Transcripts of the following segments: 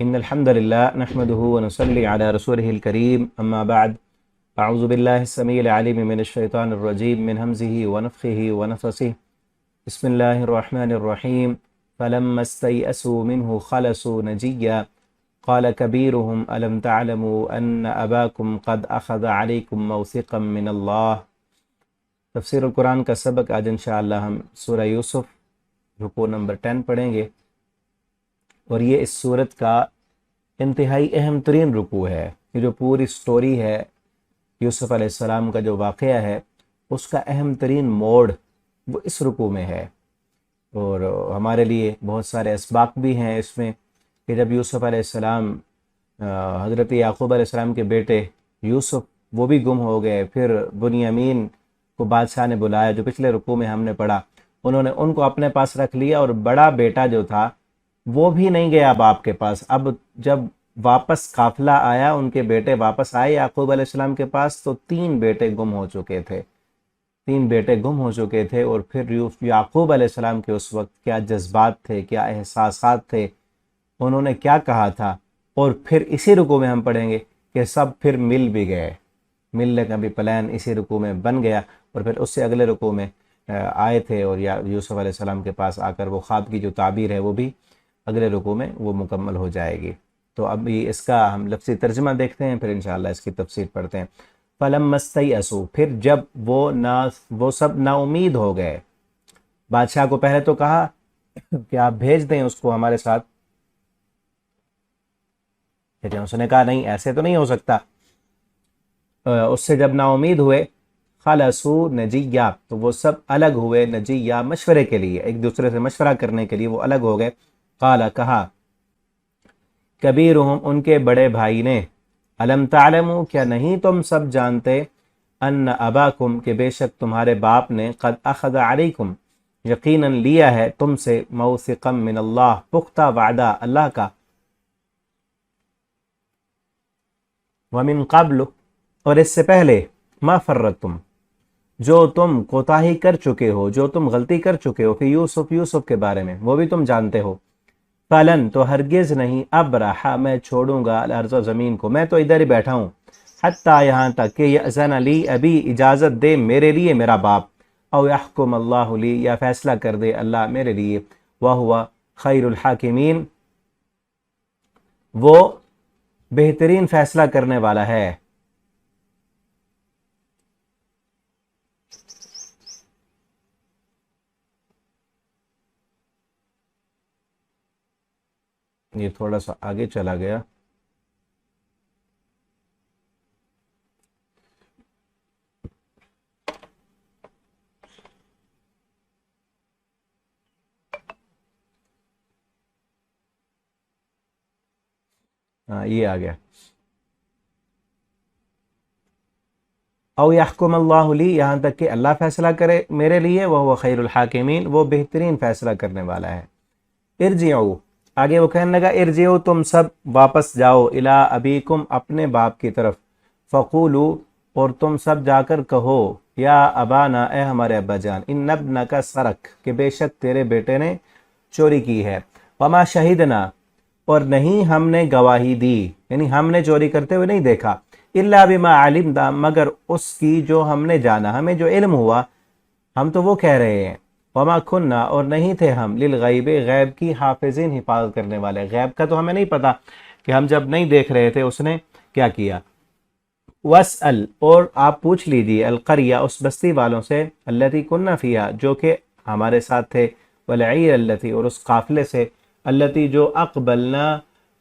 إن الحمد لله نحمده ونصلي على رسوله الكريم أما بعد أعوذ بالله السميع العليم من الشيطان الرجيم من همزه ونفخه ونفثه بسم الله الرحمن الرحيم فلما استيئسوا منه خلصوا نجيا قال كبيرهم ألم تعلموا أن أباكم قد أخذ عليكم موثقا من الله۔ تفسیر القرآن کا سبق آج انشاءاللہ ہم سورہ یوسف رکوع نمبر 10 پڑھیں گے، اور یہ اس سورت کا انتہائی اہم ترین رکوع ہے۔ یہ جو پوری سٹوری ہے یوسف علیہ السلام کا جو واقعہ ہے، اس کا اہم ترین موڑ وہ اس رکوع میں ہے، اور ہمارے لیے بہت سارے اسباق بھی ہیں اس میں کہ جب یوسف علیہ السلام حضرت یعقوب علیہ السلام کے بیٹے یوسف وہ بھی گم ہو گئے، پھر بنیامین کو بادشاہ نے بلایا جو پچھلے رکوع میں ہم نے پڑھا، انہوں نے ان کو اپنے پاس رکھ لیا، اور بڑا بیٹا جو تھا وہ بھی نہیں گیا باپ کے پاس۔ اب جب واپس قافلہ آیا، ان کے بیٹے واپس آئے یعقوب علیہ السلام کے پاس، تو 3 بیٹے گم ہو چکے تھے، 3 بیٹے گم ہو چکے تھے۔ اور پھر یعقوب علیہ السلام کے اس وقت کیا جذبات تھے، کیا احساسات تھے، انہوں نے کیا کہا تھا، اور پھر اسی رکوع میں ہم پڑھیں گے کہ سب پھر مل بھی گئے، ملنے کا بھی پلان اسی رکوع میں بن گیا، اور پھر اس سے اگلے رکوع میں آئے تھے، اور یوسف علیہ السلام کے پاس آ کر وہ خواب کی جو تعبیر ہے وہ بھی اگلے رکوع میں وہ مکمل ہو جائے گی۔ تو ابھی اس کا ہم لفظی ترجمہ دیکھتے ہیں، پھر انشاءاللہ اس کی تفسیر پڑھتے ہیں۔ فَلَمَّا اسْتَيْأَسُوا، پھر جب وہ سب نا امید ہو گئے۔ بادشاہ کو پہلے تو کہا کہ آپ بھیج دیں اس کو ہمارے ساتھ، لیکن اس نے کہا نہیں، ایسے تو نہیں ہو سکتا۔ اس سے جب نا امید ہوئے، خلصوا نجیہ، تو وہ سب الگ ہوئے، نجیہ مشورے کے لیے، ایک دوسرے سے مشورہ کرنے کے لیے وہ الگ ہو گئے۔ قال، کہا، کبیرہم، ان کے بڑے بھائی نے، الم تعلموا، کیا نہیں تم سب جانتے، ان اباکم، کہ بے شک تمہارے باپ نے، قد اخذ علیکم، یقیناً لیا ہے تم سے، موثقا من اللہ، پختہ وعدہ اللہ کا، ومن قبل، اور اس سے پہلے، ما فرطتم، جو تم کوتاہی کر چکے ہو، جو تم غلطی کر چکے ہو، کہ یوسف کے بارے میں وہ بھی تم جانتے ہو۔ فلن، تو ہرگز نہیں، ابرح، میں چھوڑوں گا، الارض، زمین کو، میں تو ادھر ہی بیٹھا ہوں، حتیٰ، یہاں تک کہ یأذن لی ابی، اجازت دے میرے لیے میرا باپ، او یحکم اللہ لی، یا فیصلہ کر دے اللہ میرے لیے، وہو خیر الحاکمین، وہ بہترین فیصلہ کرنے والا ہے۔ یہ تھوڑا سا آگے چلا گیا، ہاں یہ آ گیا، او یحکم اللہ لی، یہاں تک کہ اللہ فیصلہ کرے میرے لیے، وہ خیر الحاکمین، وہ بہترین فیصلہ کرنے والا ہے۔ ارجعوا، آگے وہ کہنے لگا، ارجعوا، تم سب واپس جاؤ، الی ابیکم، اپنے باپ کی طرف، فقولوا، اور تم سب جا کر کہو، یا ابانا، اے ہمارے ابا جان، ان ابنک سرق، کہ بے شک تیرے بیٹے نے چوری کی ہے، وما شہدنا، اور نہیں ہم نے گواہی دی، یعنی ہم نے چوری کرتے ہوئے نہیں دیکھا، الا بما علمنا، مگر اس کی جو ہم نے جانا، ہمیں جو علم ہوا، ہم تو وہ کہہ رہے ہیں، وما کننا، اور نہیں تھے ہم، للغیب، غیب کی حافظین، حفاظت کرنے والے، غیب کا تو ہمیں نہیں پتا کہ ہم جب نہیں دیکھ رہے تھے اس نے کیا کیا۔ واسأل، اور آپ پوچھ لیجیے، القریہ، اس بستی والوں سے، التی کننا فیہا، جو کہ ہمارے ساتھ تھے، والعیر التی، اور اس قافلے سے، التی، جو اقبلنا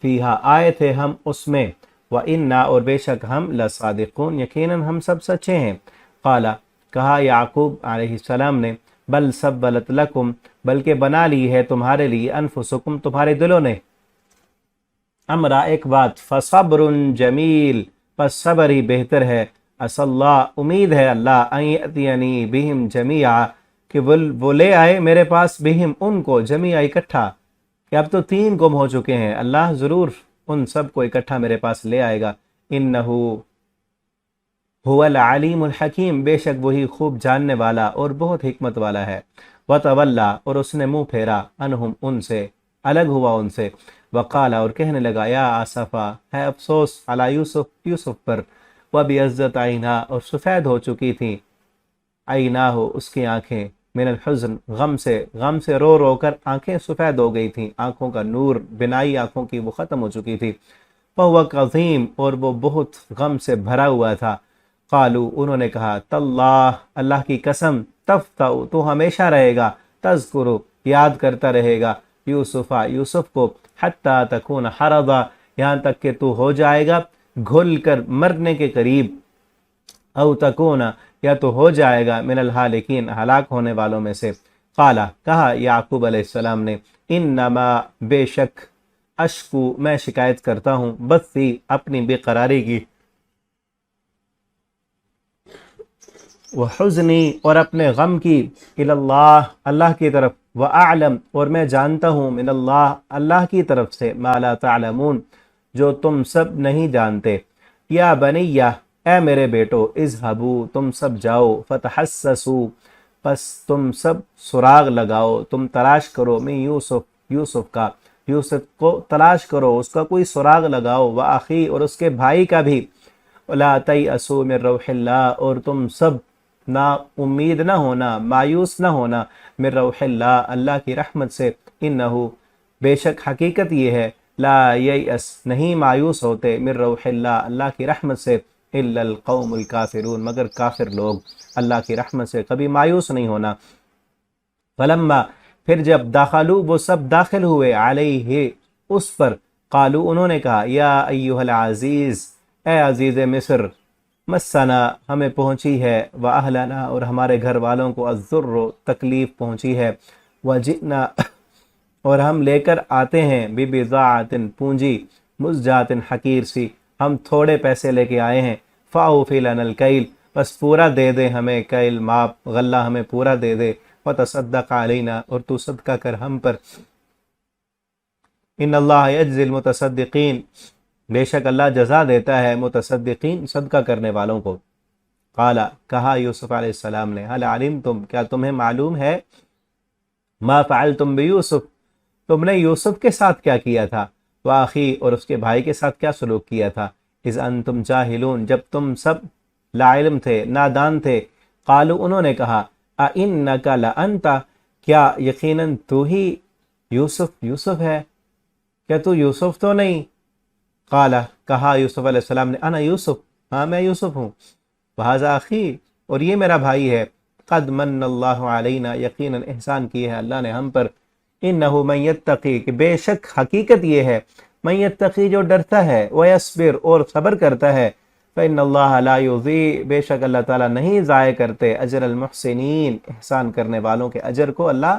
فیہا، آئے تھے ہم اس میں، وَإِنَّا، اور بے شک ہم، لصادقون، یقیناً ہم سب سچے ہیں۔ قال، کہا یعقوب علیہ السلام نے، بل سولت لکم، بلکہ بنا لی ہے تمہارے لیے، انفسکم، تمہارے دلوں نے، امرا، ایک بات، فصبر جمیل، پس صبر ہی بہتر ہے، عسى اللہ، امید ہے اللہ، ان یأتینی بہم جمیعا، کہ وہ لے آئے میرے پاس، بہم، ان کو، جمیعا، اکٹھا، کہ اب تو 3 گم ہو چکے ہیں، اللہ ضرور ان سب کو اکٹھا میرے پاس لے آئے گا، انہو هو العلیم الحکیم، بے شک وہی خوب جاننے والا اور بہت حکمت والا ہے۔ وتولا، اور اس نے منہ پھیرا، عنہم، ان سے، الگ ہوا ان سے، وقال اور کہنے لگا یا آصفا ہے افسوس علی یوسف یوسف پر، وبیضت عینا اور سفید ہو چکی تھیں عینا ہو اس کی آنکھیں، من الحزن غم سے رو رو کر آنکھیں سفید ہو گئی تھیں، آنکھوں کا نور بینائی آنکھوں کی وہ ختم ہو چکی تھی، فہو کظیم اور وہ بہت غم سے بھرا ہوا تھا، قالو انہوں نے کہا تاللہ اللہ کی قسم تفتأ تو ہمیشہ رہے گا، تذکرو یاد کرتا رہے گا یوسف کو، حتی تکون حرضا یہاں تک کہ تو ہو جائے گا گھل کر مرنے کے قریب، او تکون یا تو ہو جائے گا من الحالکین ہلاک ہونے والوں میں سے، قالا کہا یعقوب علیہ السلام نے انما بے شک اشکو میں شکایت کرتا ہوں بثی اپنی بے قراری کی، وحزنی اور اپنے غم کی، اللہ اللہ کی طرف، واعلم اور میں جانتا ہوں من اللہ اللہ کی طرف سے، ما لا تعلمون جو تم سب نہیں جانتے، یا بنیہ اے میرے بیٹو اذهبوا تم سب جاؤ، فتحسسوا پس تم سب سراغ لگاؤ، تم تلاش کرو من یوسف کا، یوسف کو تلاش کرو، اس کا کوئی سراغ لگاؤ، واخی اور اس کے بھائی کا بھی، لا تیأسوا من روح اللہ اور تم سب نا امید نہ ہونا، مایوس نہ ہونا، من روح اللہ اللہ کی رحمت سے، انہو بے شک حقیقت یہ ہے، لا ییأس نہیں مایوس ہوتے، من روح اللہ اللہ کی رحمت سے، الا القوم الکافرون مگر کافر لوگ، اللہ کی رحمت سے کبھی مایوس نہیں ہونا، فلما پھر جب داخلو وہ سب داخل ہوئے علیہ اس پر، قالو انہوں نے کہا یا ایہا العزیز اے عزیز مصر، مسنا ہمیں پہنچی ہے، واہلنا اور ہمارے گھر والوں کو الضر تکلیف پہنچی ہے، وجئنا اور ہم لے کر آتے ہیں ببضاعت پونجی، مزجات حقیر سی، ہم تھوڑے پیسے لے کے آئے ہیں، فاوفی لنا الکیل بس پورا دے دے ہمیں، کیل ماپ غلہ ہمیں پورا دے دے، وتصدق علینا اور تو صدقہ کر ہم پر، ان اللہ یجزی المتصدقین بے شک اللہ جزا دیتا ہے متصدقین صدقہ کرنے والوں کو، قالا کہا یوسف علیہ السلام نے هل علمتم کیا تمہیں معلوم ہے، ما فعلتم بیوسف تم نے یوسف کے ساتھ کیا کیا تھا، واخی اور اس کے بھائی کے ساتھ کیا سلوک کیا تھا، اذ انتم جاہلون جب تم سب لا علم تھے نادان تھے، قالو انہوں نے کہا اِنَّكَ لَأَنْتَ کیا یقیناً تو ہی یوسف ہے، کیا تو یوسف تو نہیں، قال کہا یوسف علیہ السلام نے انا یوسف ہاں میں یوسف ہوں، وہذا اخی اور یہ میرا بھائی ہے، قد من اللہ علینا یقیناً احسان کی ہے اللہ نے ہم پر، انہو من یتقی کہ بے شک حقیقت یہ ہے، من یتقی جو ڈرتا ہے، ویصبر اور صبر کرتا ہے، فإن اللہ لا یضیع بے شک اللہ تعالیٰ نہیں ضائع کرتے اجر المحسنین احسان کرنے والوں کے اجر کو اللہ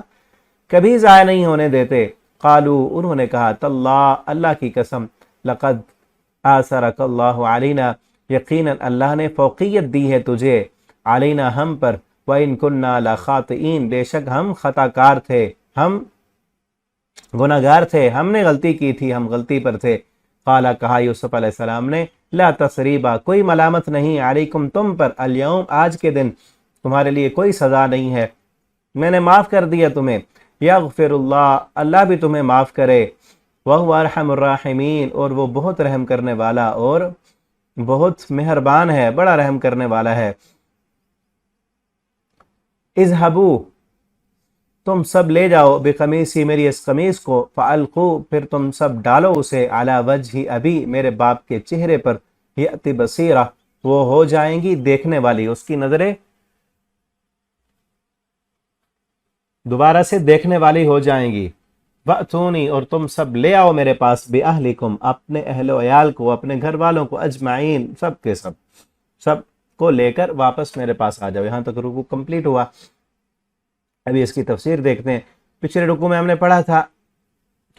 کبھی ضائع نہیں ہونے دیتے، قالو انہوں نے کہا تاللہ اللہ کی قسم، لقد آثرک اللہ علینا یقیناً اللہ نے فوقیت دی ہے تجھے، علینا ہم پر، وَإِن كُنَّا لَخَاطِئِينَ بے شک ہم خطا کار تھے، ہم گناہگار تھے، ہم نے غلطی کی تھی، ہم غلطی پر تھے، قالا کہا یوسف علیہ السلام نے لا تثریبا کوئی ملامت نہیں، علیکم تم پر، الیوم آج کے دن تمہارے لیے کوئی سزا نہیں ہے، میں نے معاف کر دیا تمہیں، یغفر اللہ اللہ بھی تمہیں معاف کرے، وَهُوَ ارحم الراحمین اور وہ بہت رحم کرنے والا اور بہت مہربان ہے، بڑا رحم کرنے والا ہے، اذهبوا تم سب لے جاؤ بقمیصی میری اس قمیص کو، فالقوا پھر تم سب ڈالو اسے، علی وجہ ابی میرے باپ کے چہرے پر، یأتی بصیرہ وہ ہو جائیں گی دیکھنے والی، اس کی نظریں دوبارہ سے دیکھنے والی ہو جائیں گی، وَأْتُونِي اور تم سب لے آؤ میرے پاس، بِأَهْلِكُمْ اپنے اہل و عیال کو، اپنے گھر والوں کو، اجمعین سب کے سب کو لے کر واپس میرے پاس آ جاؤ۔ یہاں تک رکوع کمپلیٹ ہوا، ابھی اس کی تفسیر دیکھتے ہیں۔ پچھلے رکوع میں ہم نے پڑھا تھا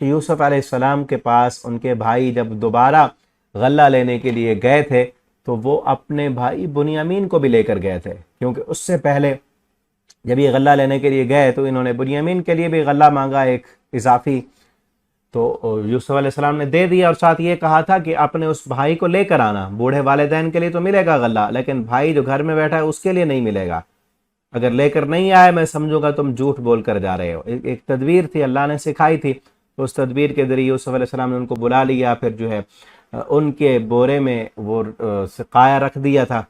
کہ یوسف علیہ السلام کے پاس ان کے بھائی جب دوبارہ غلہ لینے کے لیے گئے تھے تو وہ اپنے بھائی بنیامین کو بھی لے کر گئے تھے، کیونکہ اس سے پہلے جب یہ غلہ لینے کے لیے گئے تو انہوں نے بنیامین کے لیے بھی غلہ مانگا ایک اضافی، تو یوسف علیہ السلام نے دے دیا، اور ساتھ یہ کہا تھا کہ اپنے اس بھائی کو لے کر آنا، بوڑھے والدین کے لیے تو ملے گا غلہ لیکن بھائی جو گھر میں بیٹھا ہے اس کے لیے نہیں ملے گا، اگر لے کر نہیں آئے میں سمجھوں گا تم جھوٹ بول کر جا رہے ہو۔ ایک تدبیر تھی اللہ نے سکھائی تھی، تو اس تدبیر کے ذریعے یوسف علیہ السلام نے ان کو بلا لیا، پھر جو ہے ان کے بورے میں وہ سقایا رکھ دیا تھا،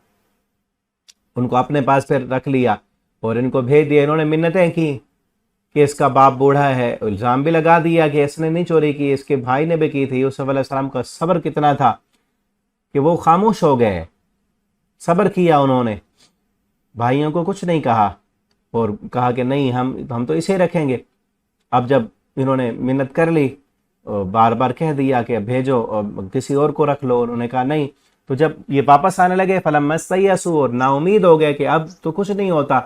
ان کو اپنے پاس پھر رکھ لیا اور ان کو بھیج دیا۔ انہوں نے منتیں کی کہ اس کا باپ بوڑھا ہے، الزام بھی لگا دیا کہ اس نے نہیں چوری کی، اس کے بھائی نے بھی کی تھی۔ یوسف علیہ السلام کا صبر کتنا تھا کہ وہ خاموش ہو گئے، صبر کیا انہوں نے، بھائیوں کو کچھ نہیں کہا اور کہا کہ نہیں ہم تو اسے رکھیں گے۔ اب جب انہوں نے منت کر لی، بار بار کہہ دیا کہ بھیجو اور کسی اور کو رکھ لو، انہوں نے کہا نہیں۔ تو جب یہ واپس آنے لگے فلما استیئسوا، اور نا امید ہو گئے کہ اب تو کچھ نہیں ہوتا،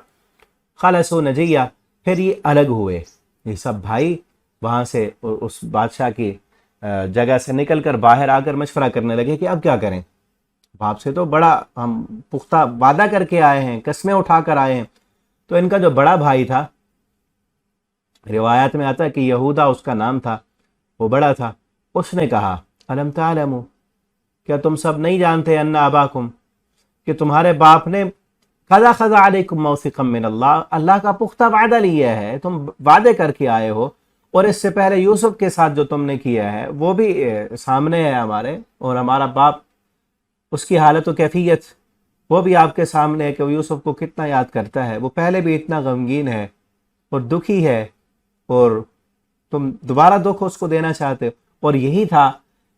خلصوا نجیہ، پھر یہ الگ ہوئے، یہ سب بھائی وہاں سے اس بادشاہ کی جگہ سے نکل کر باہر آ کر مشورہ کرنے لگے کہ اب کیا کریں، باپ سے تو بڑا ہم پختہ وعدہ کر کے آئے ہیں، قسمیں اٹھا کر آئے ہیں۔ تو ان کا جو بڑا بھائی تھا، روایت میں آتا ہے کہ یہودا اس کا نام تھا، وہ بڑا تھا، اس نے کہا الم تعلموا، کیا تم سب نہیں جانتے ان اباکم، کہ تمہارے باپ نے قضا خضا علیکم موثقا من اللہ، اللہ کا پختہ وعدہ لیا ہے، تم وعدے کر کے آئے ہو، اور اس سے پہلے یوسف کے ساتھ جو تم نے کیا ہے وہ بھی سامنے ہے ہمارے، اور ہمارا باپ اس کی حالت و کیفیت وہ بھی آپ کے سامنے ہے کہ وہ یوسف کو کتنا یاد کرتا ہے، وہ پہلے بھی اتنا غمگین ہے اور دکھی ہے، اور تم دوبارہ دکھ اس کو دینا چاہتے ہو۔ اور یہی تھا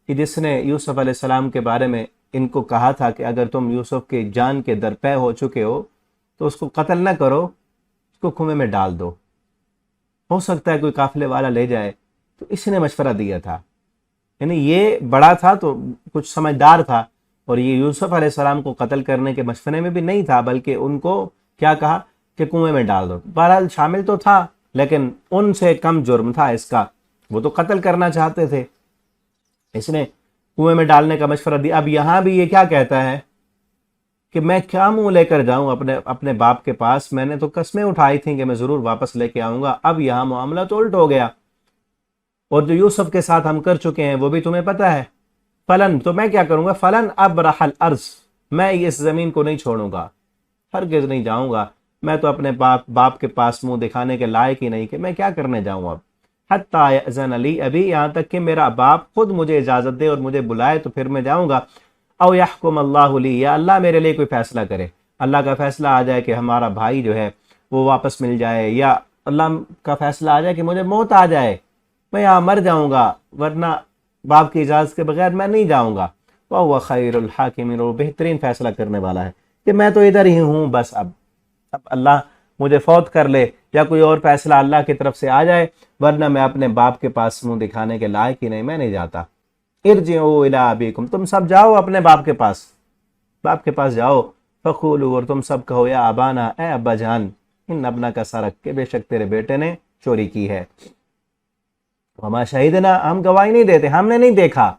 کہ جس نے یوسف علیہ السلام کے بارے میں ان کو کہا تھا کہ اگر تم یوسف کے جان کے درپے ہو چکے ہو تو اس کو قتل نہ کرو، اس کو کنویں میں ڈال دو، ہو سکتا ہے کوئی قافلے والا لے جائے۔ تو اس نے مشورہ دیا تھا، یعنی یہ بڑا تھا تو کچھ سمجھدار تھا، اور یہ یوسف علیہ السلام کو قتل کرنے کے مشورے میں بھی نہیں تھا، بلکہ ان کو کیا کہا کہ کنویں میں ڈال دو۔ بہرحال شامل تو تھا لیکن ان سے کم جرم تھا اس کا، وہ تو قتل کرنا چاہتے تھے، اس نے کنویں میں ڈالنے کا مشورہ دیا۔ اب یہاں بھی یہ کیا کہتا ہے کہ میں کیا منہ لے کر جاؤں اپنے باپ کے پاس، میں نے تو قسمیں اٹھائی تھیں کہ میں ضرور واپس لے کے آؤں گا، اب یہاں معاملہ تو الٹ ہو گیا، اور جو یوسف کے ساتھ ہم کر چکے ہیں وہ بھی تمہیں پتہ ہے۔ فلن، تو میں کیا کروں گا، فلن ابرح الارض، میں اس زمین کو نہیں چھوڑوں گا، ہرگز نہیں جاؤں گا، میں تو اپنے باپ کے پاس منہ دکھانے کے لائق ہی نہیں کہ میں کیا کرنے جاؤں اب، حتی یأذن لی ابی، یہاں تک کہ میرا باپ خود مجھے اجازت دے اور مجھے بلائے تو پھر میں جاؤں گا، او یحکم اللہ لی، یا اللہ میرے لیے کوئی فیصلہ کرے، اللہ کا فیصلہ آ جائے کہ ہمارا بھائی جو ہے وہ واپس مل جائے، یا اللہ کا فیصلہ آ جائے کہ مجھے موت آ جائے، میں یہاں مر جاؤں گا، ورنہ باپ کی اجازت کے بغیر میں نہیں جاؤں گا۔ وَهُوَ خَيْرُ الْحَاكِمِينَ، وہ بہترین فیصلہ کرنے والا ہے کہ میں تو ادھر ہی ہوں، بس اب اللہ مجھے فوت کر لے یا کوئی اور فیصلہ اللہ کی طرف سے آ جائے، ورنہ میں اپنے باپ کے پاس منہ دکھانے کے لائق ہی نہیں، میں نہیں جاتا۔ ارجعوا الی ابیکم، تم سب جاؤ اپنے باپ کے پاس جاؤ، فقولوا، اور تم سب کہو، یا ابانا، اے ابا جان، ان ابنا کا سرق، کہ بے شک تیرے بیٹے نے چوری کی ہے، وما شہدنا، ہم گواہی نہیں دیتے، ہم نے نہیں دیکھا،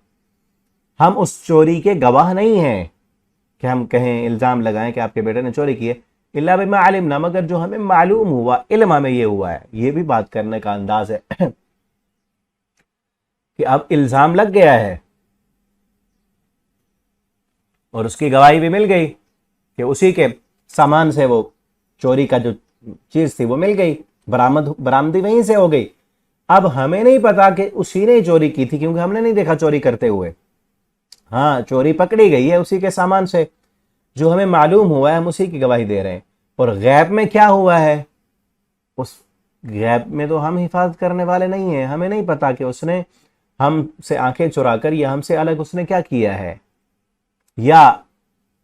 ہم اس چوری کے گواہ نہیں ہیں کہ ہم کہیں الزام لگائیں کہ آپ کے بیٹے نے چوری کی ہے، الا بما علمنا، مگر جو ہمیں معلوم ہوا، علم ہمیں یہ ہوا ہے۔ یہ بھی بات کرنے کا انداز ہے کہ اب الزام لگ گیا ہے اور اس کی گواہی بھی مل گئی کہ اسی کے سامان سے وہ چوری کا جو چیز تھی وہ مل گئی، برآمدی وہیں سے ہو گئی۔ اب ہمیں نہیں پتا کہ اسی نے چوری کی تھی، کیونکہ ہم نے نہیں دیکھا چوری کرتے ہوئے، ہاں چوری پکڑی گئی ہے اسی کے سامان سے، جو ہمیں معلوم ہوا ہے ہم اسی کی گواہی دے رہے ہیں۔ اور غیب میں کیا ہوا ہے، اس غیب میں تو ہم حفاظت کرنے والے نہیں ہیں، ہمیں نہیں پتا کہ اس نے ہم سے آنکھیں چرا کر یا ہم سے الگ اس نے کیا کیا ہے، یا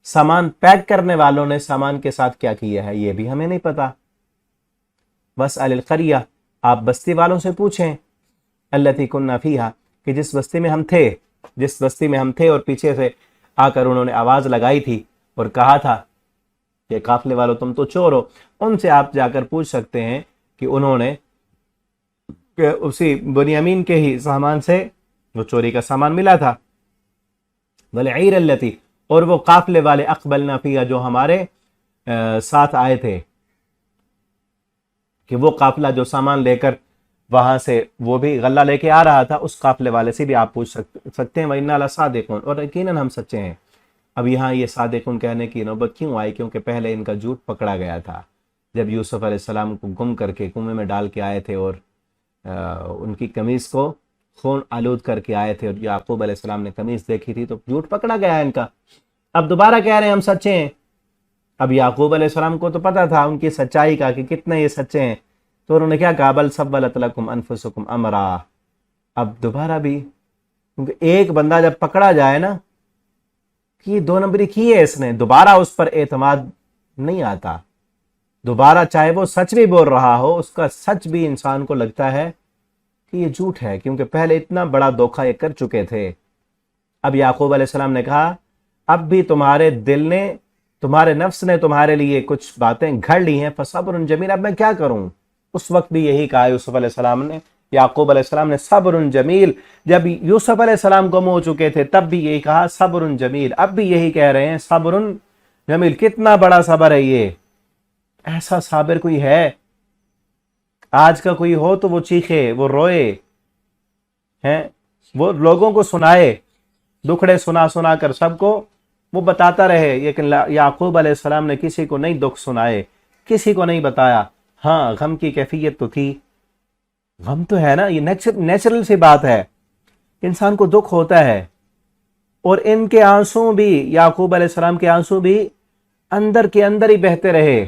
سامان پیک کرنے والوں نے سامان کے ساتھ کیا کیا ہے، یہ بھی ہمیں نہیں پتا۔ واسأل القریہ، آپ بستی والوں سے پوچھیں، التی کننا فیہا، کہ جس بستی میں ہم تھے اور پیچھے سے آ کر انہوں نے آواز لگائی تھی اور کہا تھا کہ قافلے والوں تم تو چور ہو، ان سے آپ جا کر پوچھ سکتے ہیں کہ انہوں نے کہ اسی بنیامین کے ہی سامان سے وہ چوری کا سامان ملا تھا، والعیر التی، اور وہ قافلے والے اقبلنا فیہا، جو ہمارے ساتھ آئے تھے، کہ وہ قافلہ جو سامان لے کر وہاں سے وہ بھی غلہ لے کے آ رہا تھا، اس قافلے والے سے بھی آپ پوچھ سکتے ہیں، وَإِنَّا لَصَادِقُونَ، اور یقیناً ہم سچے ہیں۔ اب یہاں یہ صادقون کہنے کی نوبت کیوں آئی، کیونکہ پہلے ان کا جھوٹ پکڑا گیا تھا، جب یوسف علیہ السلام کو گم کر کے کنویں میں ڈال کے آئے تھے اور ان کی قمیص کو خون آلود کر کے آئے تھے اور یعقوب علیہ السلام نے قمیص دیکھی تھی تو جھوٹ پکڑا گیا ان کا. اب دوبارہ کہہ رہے ہیں ہم سچے ہیں. اب یعقوب علیہ السلام کو تو پتا تھا ان کی سچائی کا کہ کتنے یہ سچے ہیں, تو انہوں نے کیا کہا, بل سولت لکم انفسکم امرا. اب دوبارہ بھی, کیونکہ ایک بندہ جب پکڑا جائے نا کہ یہ 2 نمبری کی ہے اس نے, دوبارہ اس پر اعتماد نہیں آتا. دوبارہ چاہے وہ سچ بھی بول رہا ہو, اس کا سچ بھی انسان کو لگتا ہے کہ یہ جھوٹ ہے, کیونکہ پہلے اتنا بڑا دھوکہ یہ کر چکے تھے. اب یعقوب علیہ السلام نے کہا اب بھی تمہارے دل نے, تمہارے نفس نے تمہارے لیے کچھ باتیں گھڑ لی ہیں, فصبر جمیل. اب میں کیا کروں؟ اس وقت بھی یہی کہا یوسف علیہ السلام نے, یعقوب علیہ السلام نے, صبر جمیل. جب یوسف علیہ السلام گم ہو چکے تھے تب بھی یہی کہا صبر جمیل. اب بھی یہی کہہ رہے ہیں صبر جمیل. کتنا بڑا صبر ہے یہ. ایسا صابر کوئی ہے آج کا کوئی ہو تو وہ چیخے, وہ روئے ہیں, وہ لوگوں کو سنائے, دکھڑے سنا سنا کر سب کو وہ بتاتا رہے. لیکن یعقوب علیہ السلام نے کسی کو نہیں دکھ سنائے, کسی کو نہیں بتایا. ہاں غم کی کیفیت تو تھی, غم تو ہے نا, یہ نیچرل سی بات ہے, انسان کو دکھ ہوتا ہے. اور ان کے آنسو بھی, یعقوب علیہ السلام کے آنسو بھی اندر کے اندر ہی بہتے رہے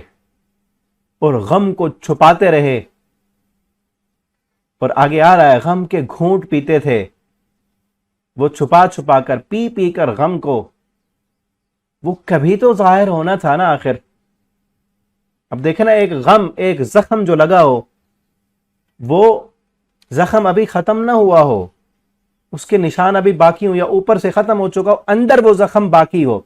اور غم کو چھپاتے رہے. اور آگے آ رہا ہے غم کے گھونٹ پیتے تھے وہ, چھپا چھپا کر, پی پی کر غم کو. وہ کبھی تو ظاہر ہونا تھا نا آخر. اب دیکھیں نا, ایک غم, ایک زخم جو لگا ہو, وہ زخم ابھی ختم نہ ہوا ہو, اس کے نشان ابھی باقی ہو, یا اوپر سے ختم ہو چکا ہو, اندر وہ زخم باقی ہو.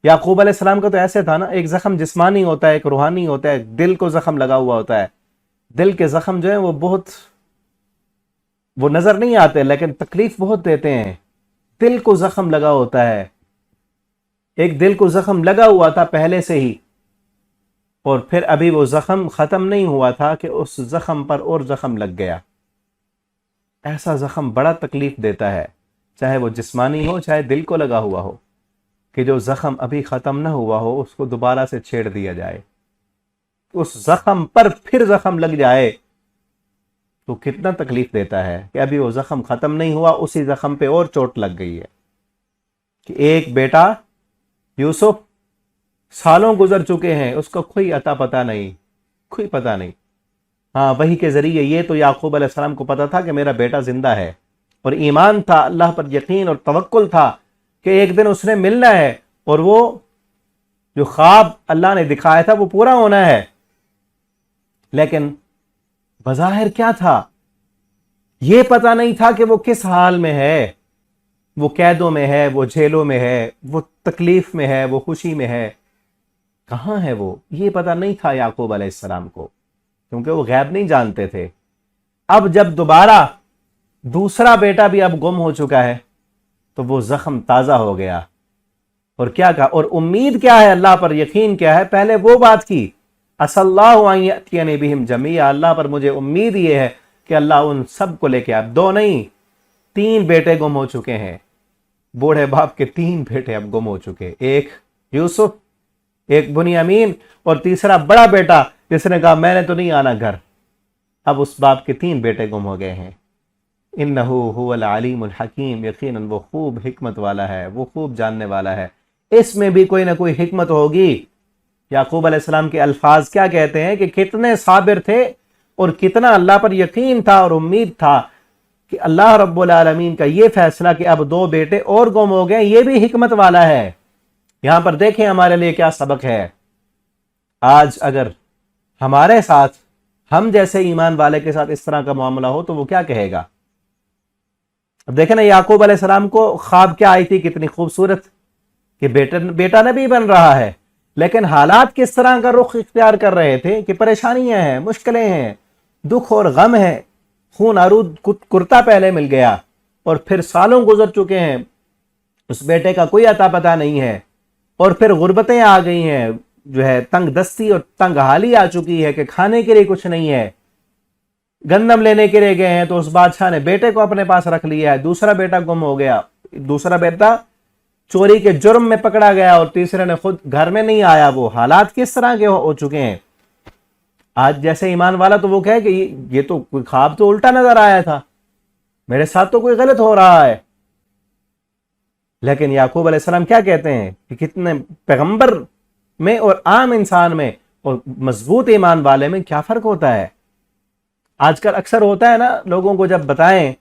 یعقوب علیہ السلام کا تو ایسے تھا نا, ایک زخم جسمانی ہوتا ہے, ایک روحانی ہوتا ہے, دل کو زخم لگا ہوا ہوتا ہے. دل کے زخم جو ہیں وہ بہت, وہ نظر نہیں آتے لیکن تکلیف بہت دیتے ہیں. دل کو زخم لگا ہوتا ہے, ایک دل کو زخم لگا ہوا تھا پہلے سے ہی, اور پھر ابھی وہ زخم ختم نہیں ہوا تھا کہ اس زخم پر اور زخم لگ گیا. ایسا زخم بڑا تکلیف دیتا ہے, چاہے وہ جسمانی ہو چاہے دل کو لگا ہوا ہو, کہ جو زخم ابھی ختم نہ ہوا ہو اس کو دوبارہ سے چھیڑ دیا جائے, اس زخم پر پھر زخم لگ جائے تو کتنا تکلیف دیتا ہے. کہ ابھی وہ زخم ختم نہیں ہوا, اسی زخم پہ اور چوٹ لگ گئی ہے. کہ ایک بیٹا یوسف سالوں گزر چکے ہیں, اس کو کوئی عطا پتہ نہیں, کوئی پتہ نہیں. ہاں وحی کے ذریعے یہ تو یعقوب علیہ السلام کو پتا تھا کہ میرا بیٹا زندہ ہے, اور ایمان تھا, اللہ پر یقین اور توکل تھا کہ ایک دن اس نے ملنا ہے, اور وہ جو خواب اللہ نے دکھایا تھا وہ پورا ہونا ہے. لیکن بظاہر کیا تھا, یہ پتہ نہیں تھا کہ وہ کس حال میں ہے, وہ قیدوں میں ہے, وہ جیلوں میں ہے, وہ تکلیف میں ہے, وہ خوشی میں ہے, کہاں ہے وہ, یہ پتہ نہیں تھا یعقوب علیہ السلام کو, کیونکہ وہ غیب نہیں جانتے تھے. اب جب دوبارہ دوسرا بیٹا بھی اب گم ہو چکا ہے تو وہ زخم تازہ ہو گیا. اور کیا کہا, اور امید کیا ہے, اللہ پر یقین کیا ہے, پہلے وہ بات کی, عسى اللہ ان یأتینی بہم جمیعا, اللہ پر مجھے امید یہ ہے کہ اللہ ان سب کو لے کے آئے. 2 نہیں 3 بیٹے گم ہو چکے ہیں, بوڑھے باپ کے 3 بیٹے اب گم ہو چکے, ایک یوسف, ایک بنیامین, اور تیسرا بڑا بیٹا جس نے کہا میں نے تو نہیں آنا گھر. اب اس باپ کے 3 بیٹے گم ہو گئے ہیں. انہ هو العلیم الحکیم, یقیناً وہ خوب حکمت والا ہے, وہ خوب جاننے والا ہے. اس میں بھی کوئی نہ کوئی حکمت ہوگی. یعقوب علیہ السلام کے الفاظ کیا کہتے ہیں کہ کتنے صابر تھے اور کتنا اللہ پر یقین تھا اور امید تھا کہ اللہ رب العالمین کا یہ فیصلہ کہ اب 2 بیٹے اور گم ہو گئے, یہ بھی حکمت والا ہے. یہاں پر دیکھیں ہمارے لیے کیا سبق ہے. آج اگر ہمارے ساتھ, ہم جیسے ایمان والے کے ساتھ اس طرح کا معاملہ ہو تو وہ کیا کہے گا. اب دیکھیں نا, یعقوب علیہ السلام کو خواب کیا آئی تھی, کتنی خوبصورت, کہ بیٹا نبی بن رہا ہے, لیکن حالات کس طرح کا رخ اختیار کر رہے تھے کہ پریشانیاں ہیں, مشکلیں ہیں, دکھ اور غم ہے. خون آلود کرتا پہلے مل گیا, اور پھر سالوں گزر چکے ہیں, اس بیٹے کا کوئی عطا پتہ نہیں ہے, اور پھر غربتیں آ گئی ہیں, جو ہے تنگ دستی اور تنگ حالی آ چکی ہے کہ کھانے کے لیے کچھ نہیں ہے. گندم لینے کے لیے گئے ہیں تو اس بادشاہ نے بیٹے کو اپنے پاس رکھ لیا ہے, دوسرا بیٹا گم ہو گیا, دوسرا بیٹا چوری کے جرم میں پکڑا گیا, اور تیسرے نے خود گھر میں نہیں آیا. وہ حالات کس طرح کے ہو چکے ہیں. آج جیسے ایمان والا تو وہ کہے کہ یہ تو کوئی خواب تو الٹا نظر آیا تھا, میرے ساتھ تو کوئی غلط ہو رہا ہے. لیکن یعقوب علیہ السلام کیا کہتے ہیں کہ کتنے پیغمبر میں اور عام انسان میں اور مضبوط ایمان والے میں کیا فرق ہوتا ہے. آج کل اکثر ہوتا ہے نا، لوگوں کو جب بتائیں،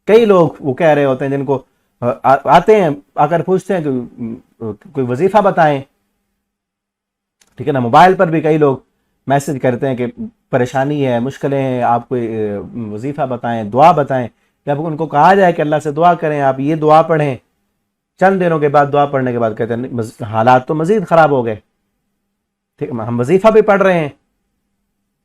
کئی لوگ وہ کہہ رہے ہوتے ہیں جن کو آتے ہیں آ کر پوچھتے ہیں کہ کوئی وظیفہ بتائیں، ٹھیک ہے نا. موبائل پر بھی کئی لوگ میسج کرتے ہیں کہ پریشانی ہے، مشکلیں ہیں، آپ کوئی وظیفہ بتائیں، دعا بتائیں. جب ان کو کہا جائے کہ اللہ سے دعا کریں، آپ یہ دعا پڑھیں، چند دنوں کے بعد دعا پڑھنے کے بعد کہتے ہیں حالات تو مزید خراب ہو گئے. ٹھیک ہے، ہم وظیفہ بھی پڑھ رہے ہیں.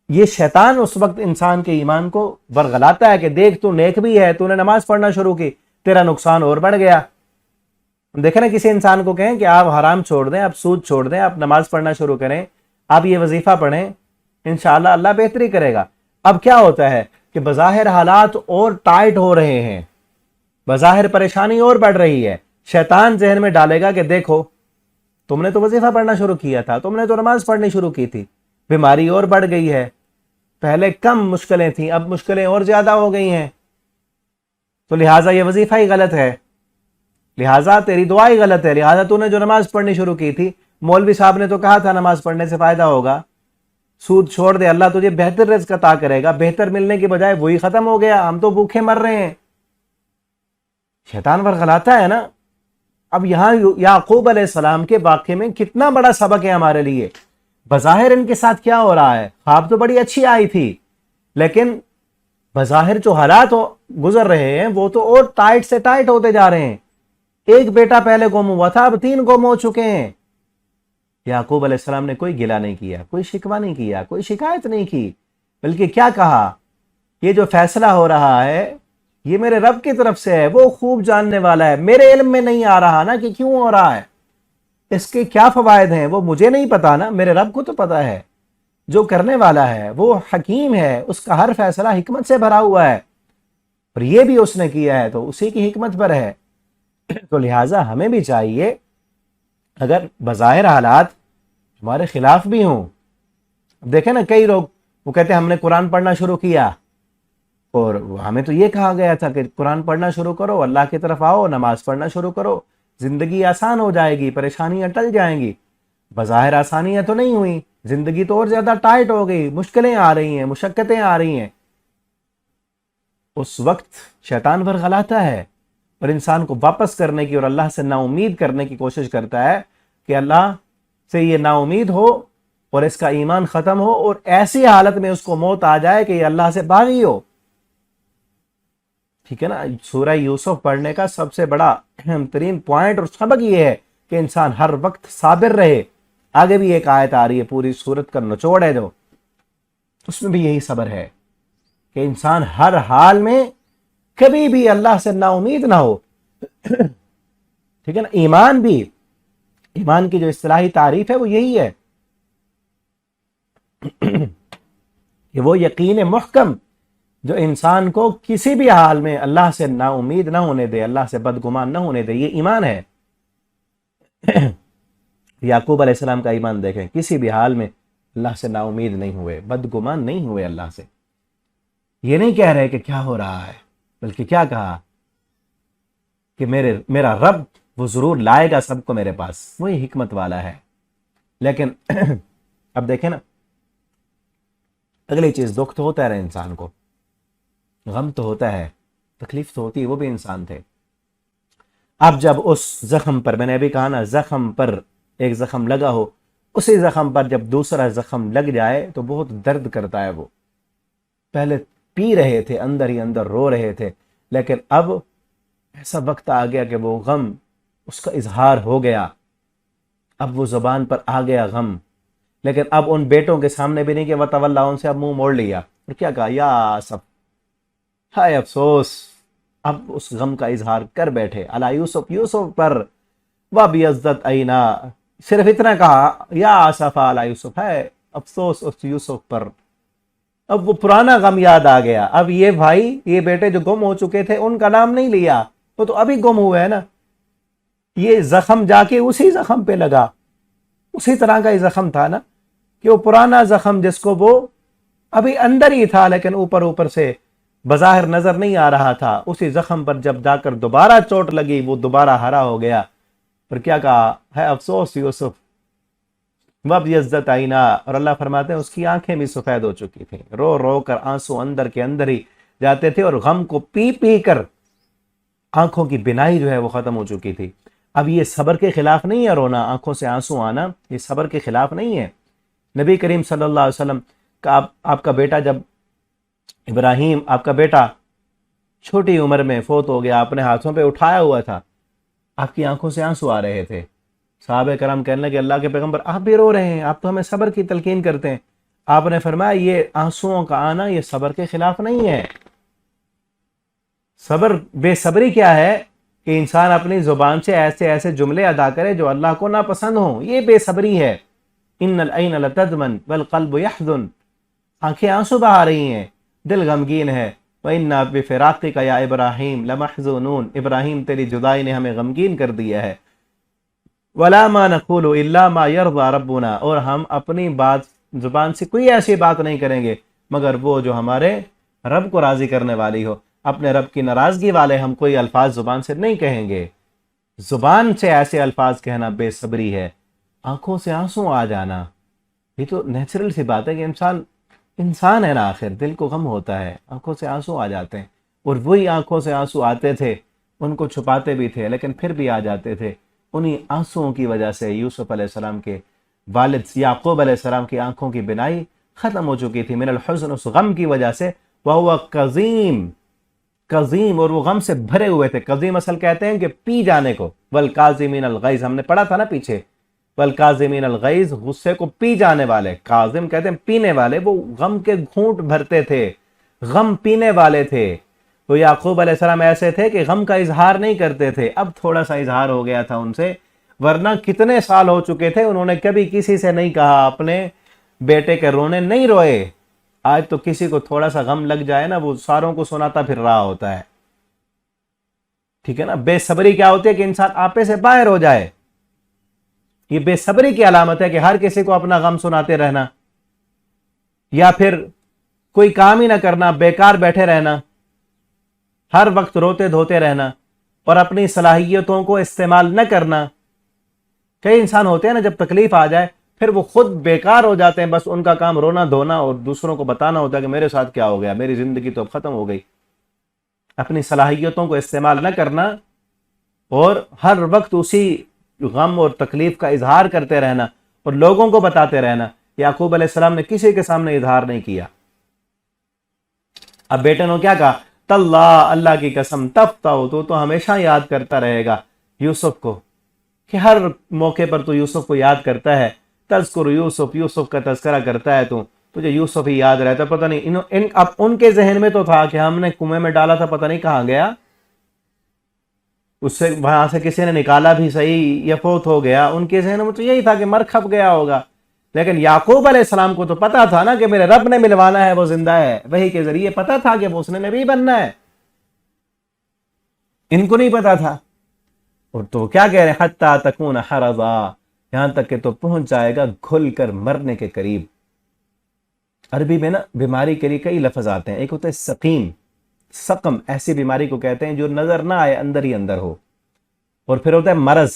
یہ شیطان اس وقت انسان کے ایمان کو ورغلاتا ہے کہ دیکھ تو نیک بھی ہے، تو نے نماز پڑھنا شروع کی، تیرا نقصان اور بڑھ گیا. دیکھیں نا، کسی انسان کو کہیں کہ آپ حرام چھوڑ دیں، آپ سود چھوڑ دیں، آپ نماز پڑھنا شروع کریں، آپ یہ وظیفہ پڑھیں، انشاءاللہ اللہ بہتری کرے گا. اب کیا ہوتا ہے کہ بظاہر حالات اور ٹائٹ ہو رہے ہیں، بظاہر پریشانی اور بڑھ رہی ہے. شیطان ذہن میں ڈالے گا کہ دیکھو تم نے تو وظیفہ پڑھنا شروع کیا تھا، تم نے تو نماز پڑھنی شروع کی تھی، بیماری اور بڑھ گئی ہے، پہلے کم مشکلیں تھیں اب مشکلیں اور زیادہ ہو گئی ہیں، تو لہٰذا یہ وظیفہ ہی غلط ہے، لہٰذا تیری دعا ہی غلط ہے، لہٰذا تو نے جو نماز پڑھنی شروع کی تھی، مولوی صاحب نے تو کہا تھا نماز پڑھنے سے فائدہ ہوگا، سود چھوڑ دے، اللہ تجھے بہتر رزق عطا کرے گا. بہتر ملنے کی بجائے وہی ختم ہو گیا، ہم تو بھوکے مر رہے ہیں. شیطان ورغلاتا ہے نا. اب یہاں یعقوب علیہ السلام کے واقعے میں کتنا بڑا سبق ہے ہمارے لیے. بظاہر ان کے ساتھ کیا ہو رہا ہے، خواب تو بڑی اچھی آئی تھی، لیکن بظاہر جو حالات گزر رہے ہیں وہ تو اور ٹائٹ سے ٹائٹ ہوتے جا رہے ہیں. ایک بیٹا پہلے گم ہوا تھا، اب 3 گم ہو چکے ہیں. یعقوب علیہ السلام نے کوئی گلہ نہیں کیا، کوئی شکوہ نہیں کیا، کوئی شکایت نہیں کی، بلکہ کیا کہا، یہ جو فیصلہ ہو رہا ہے یہ میرے رب کی طرف سے ہے، وہ خوب جاننے والا ہے. میرے علم میں نہیں آ رہا نا کہ کیوں ہو رہا ہے، اس کے کیا فوائد ہیں، وہ مجھے نہیں پتا نا، میرے رب کو تو پتا ہے. جو کرنے والا ہے وہ حکیم ہے، اس کا ہر فیصلہ حکمت سے بھرا ہوا ہے، اور یہ بھی اس نے کیا ہے تو اسی کی حکمت پر ہے. تو لہٰذا ہمیں بھی چاہیے، اگر بظاہر حالات ہمارے خلاف بھی ہوں، دیکھیں نا کئی لوگ وہ کہتے ہیں ہم نے قرآن پڑھنا شروع کیا، اور ہمیں تو یہ کہا گیا تھا کہ قرآن پڑھنا شروع کرو، اللہ کی طرف آؤ، نماز پڑھنا شروع کرو، زندگی آسان ہو جائے گی، پریشانیاں ٹل جائیں گی. بظاہر آسانیاں تو نہیں ہوئی، زندگی تو اور زیادہ ٹائٹ ہو گئی، مشکلیں آ رہی ہیں، مشقتیں آ رہی ہیں. اس وقت شیطان ورغلاتا ہے اور انسان کو واپس کرنے کی اور اللہ سے نا امید کرنے کی کوشش کرتا ہے کہ اللہ سے یہ نا امید ہو اور اس کا ایمان ختم ہو، اور ایسی حالت میں اس کو موت آ جائے کہ یہ اللہ سے باغی ہو. ٹھیک ہے نا. سورہ یوسف پڑھنے کا سب سے بڑا اہم ترین پوائنٹ اور سبق یہ ہے کہ انسان ہر وقت صابر رہے. آگے بھی ایک آیت آ رہی ہے، پوری سورت کا نچوڑ ہے جو، اس میں بھی یہی صبر ہے کہ انسان ہر حال میں کبھی بھی اللہ سے نا امید نہ ہو. ٹھیک ہے نا. ایمان بھی، ایمان کی جو اصطلاحی تعریف ہے وہ یہی ہے کہ وہ یقین محکم جو انسان کو کسی بھی حال میں اللہ سے نا امید نہ ہونے دے، اللہ سے بدگمان نہ ہونے دے، یہ ایمان ہے. یعقوب علیہ السلام کا ایمان دیکھیں، کسی بھی حال میں اللہ سے نا امید نہیں ہوئے، بدگمان نہیں ہوئے اللہ سے. یہ نہیں کہہ رہے کہ کیا ہو رہا ہے، بلکہ کیا کہا کہ میرا رب وہ ضرور لائے گا سب کو میرے پاس، وہی حکمت والا ہے. لیکن اب دیکھیں نا، اگلی چیز، دکھ تو ہوتا ہے انسان کو، غم تو ہوتا ہے، تکلیف تو ہوتی ہے، وہ بھی انسان تھے. اب جب اس زخم پر، میں نے ابھی کہا نا، زخم پر ایک زخم لگا ہو، اسی زخم پر جب دوسرا زخم لگ جائے تو بہت درد کرتا ہے. وہ پہلے پی رہے تھے، اندر ہی اندر رو رہے تھے، لیکن اب ایسا وقت آ گیا کہ وہ غم، اس کا اظہار ہو گیا، اب وہ زبان پر آ گیا غم. لیکن اب ان بیٹوں کے سامنے بھی نہیں کہ وَتَوَلَّا، ان سے اب منہ موڑ لیا اور کیا کہا، یا آسف، ہائے افسوس. اب اس غم کا اظہار کر بیٹھے علی یوسف، یوسف پر، وَبِيَضَّتْ عَيْنَاهُ، صرف اتنا کہا، یا آسف علی یوسف، ہے افسوس اس یوسف پر. اب وہ پرانا غم یاد آ گیا. اب یہ بھائی، یہ بیٹے جو گم ہو چکے تھے ان کا نام نہیں لیا، وہ تو ابھی گم ہوئے ہیں نا. یہ زخم جا کے اسی زخم پہ لگا، اسی طرح کا ہی زخم تھا نا، کہ وہ پرانا زخم جس کو وہ ابھی اندر ہی تھا لیکن اوپر اوپر سے بظاہر نظر نہیں آ رہا تھا، اسی زخم پر جب جا کر دوبارہ چوٹ لگی وہ دوبارہ ہرا ہو گیا. اور کیا کہا؟ ہے افسوس یوسف وب یزت آئینہ. اور اللہ فرماتے ہیں اس کی آنکھیں بھی سفید ہو چکی تھیں، رو رو کر آنسو اندر کے اندر ہی جاتے تھے، اور غم کو پی پی کر آنکھوں کی بینائی جو ہے وہ ختم ہو چکی تھی. اب یہ صبر کے خلاف نہیں ہے رونا، آنکھوں سے آنسو آنا، یہ صبر کے خلاف نہیں ہے. نبی کریم صلی اللہ علیہ وسلم کا آپ کا بیٹا جب ابراہیم آپ کا بیٹا چھوٹی عمر میں فوت ہو گیا، اپنے ہاتھوں پہ اٹھایا ہوا تھا، آپ کی آنکھوں سے آنسو آ رہے تھے. صحابہ کرام کہنے لگے اللہ کے پیغمبر آپ بھی رو رہے ہیں، آپ تو ہمیں صبر کی تلقین کرتے ہیں. آپ نے فرمایا یہ آنسوؤں کا آنا یہ صبر کے خلاف نہیں ہے. صبر بے صبری کیا ہے کہ انسان اپنی زبان سے ایسے ایسے جملے ادا کرے جو اللہ کو ناپسند ہوں، یہ بے صبری ہے. ان العین لتدمن والقلب یحزن، آنکھیں آنسو بہا رہی ہیں، دل غمگین ہے. وَإِنَّا بِفِرَاقِكَ يَا إِبْرَاهِيمُ لَمَحْزُونُونَ، ابراہیم تیری جدائی نے ہمیں غمگین کر دیا ہے. وَلَا مَا نَقُولُ إِلَّا مَا يَرْضَى رَبُّنَا، اور ہم اپنی بات زبان سے کوئی ایسی بات نہیں کریں گے مگر وہ جو ہمارے رب کو راضی کرنے والی ہو. اپنے رب کی ناراضگی والے ہم کوئی الفاظ زبان سے نہیں کہیں گے. زبان سے ایسے الفاظ کہنا بے صبری ہے. آنکھوں سے آنسو آ جانا یہ تو نیچرل سی بات ہے کہ انسان ہے نا، آخر دل کو غم ہوتا ہے، آنکھوں سے آنسو آ جاتے ہیں. اور وہی آنکھوں سے آنسو آتے تھے، ان کو چھپاتے بھی تھے لیکن پھر بھی آ جاتے تھے. انہی آنسوؤں کی وجہ سے یوسف علیہ السلام کے والد یعقوب علیہ السلام کی آنکھوں کی بینائی ختم ہو چکی تھی، من الحزن، اس غم کی وجہ سے. وَهُوَ قَظِيم، اور وہ غم سے بھرے ہوئے تھے. قظیم اصل کہتے ہیں کہ پی جانے کو. وَالْقَاظِمِينَ الْغَيْظَ، ہم نے پڑھا تھا نا پیچھے، وَالْقَاظِمِينَ الْغَيْظَ، غصے کو پی جانے والے. قاظم کہتے ہیں پینے والے، وہ غم کے گھونٹ بھرتے تھے، غم پینے والے تھے. تو یعقوب علیہ السلام ایسے تھے کہ غم کا اظہار نہیں کرتے تھے. اب تھوڑا سا اظہار ہو گیا تھا ان سے، ورنہ کتنے سال ہو چکے تھے انہوں نے کبھی کسی سے نہیں کہا، اپنے بیٹے کے رونے نہیں روئے. آج تو کسی کو تھوڑا سا غم لگ جائے نا، وہ ساروں کو سناتا پھر رہا ہوتا ہے. ٹھیک ہے نا. بے صبری کیا ہوتی ہے کہ انسان آپے سے باہر ہو جائے. یہ بے صبری کی علامت ہے کہ ہر کسی کو اپنا غم سناتے رہنا، یا پھر کوئی کام ہی نہ کرنا، بیکار بیٹھے رہنا، ہر وقت روتے دھوتے رہنا اور اپنی صلاحیتوں کو استعمال نہ کرنا. کئی انسان ہوتے ہیں نا جب تکلیف آ جائے پھر وہ خود بیکار ہو جاتے ہیں، بس ان کا کام رونا دھونا اور دوسروں کو بتانا ہوتا ہے کہ میرے ساتھ کیا ہو گیا، میری زندگی تو اب ختم ہو گئی. اپنی صلاحیتوں کو استعمال نہ کرنا اور ہر وقت اسی غم اور تکلیف کا اظہار کرتے رہنا اور لوگوں کو بتاتے رہنا. یعقوب علیہ السلام نے کسی کے سامنے اظہار نہیں کیا. اب بیٹے نے کیا کہا؟ تاللہ، اللہ کی قسم، تفتح، تو ہمیشہ یاد کرتا رہے گا یوسف کو، کہ ہر موقع پر تو یوسف کو یاد کرتا ہے. تذکر یوسف، یوسف کا تذکرہ کرتا ہے تو تجھے یوسف ہی یاد رہتا. پتہ نہیں اب ان کے ذہن میں تو تھا کہ ہم نے کنویں میں ڈالا تھا، پتہ نہیں کہاں گیا، اس سے وہاں سے کسی نے نکالا بھی صحیح یا فوت ہو گیا. ان کے ذہن میں تو یہی تھا کہ مر کھپ گیا ہوگا. لیکن یعقوب علیہ السلام کو تو پتا تھا نا کہ میرے رب نے ملوانا ہے، وہ زندہ ہے. وحی کے ذریعے پتا تھا کہ وہ اس نے نبی بننا ہے. ان کو نہیں پتا تھا. اور تو کیا کہہ رہے ہیں؟ حتی تکون حرضا، یہاں تک کہ تو پہنچ جائے گا گھل کر مرنے کے قریب. عربی میں نا بیماری کے لیے کئی لفظ آتے ہیں. ایک ہوتا ہے سقیم، سقم ایسی بیماری کو کہتے ہیں جو نظر نہ آئے، اندر ہی اندر ہو. اور پھر ہوتا ہے مرض،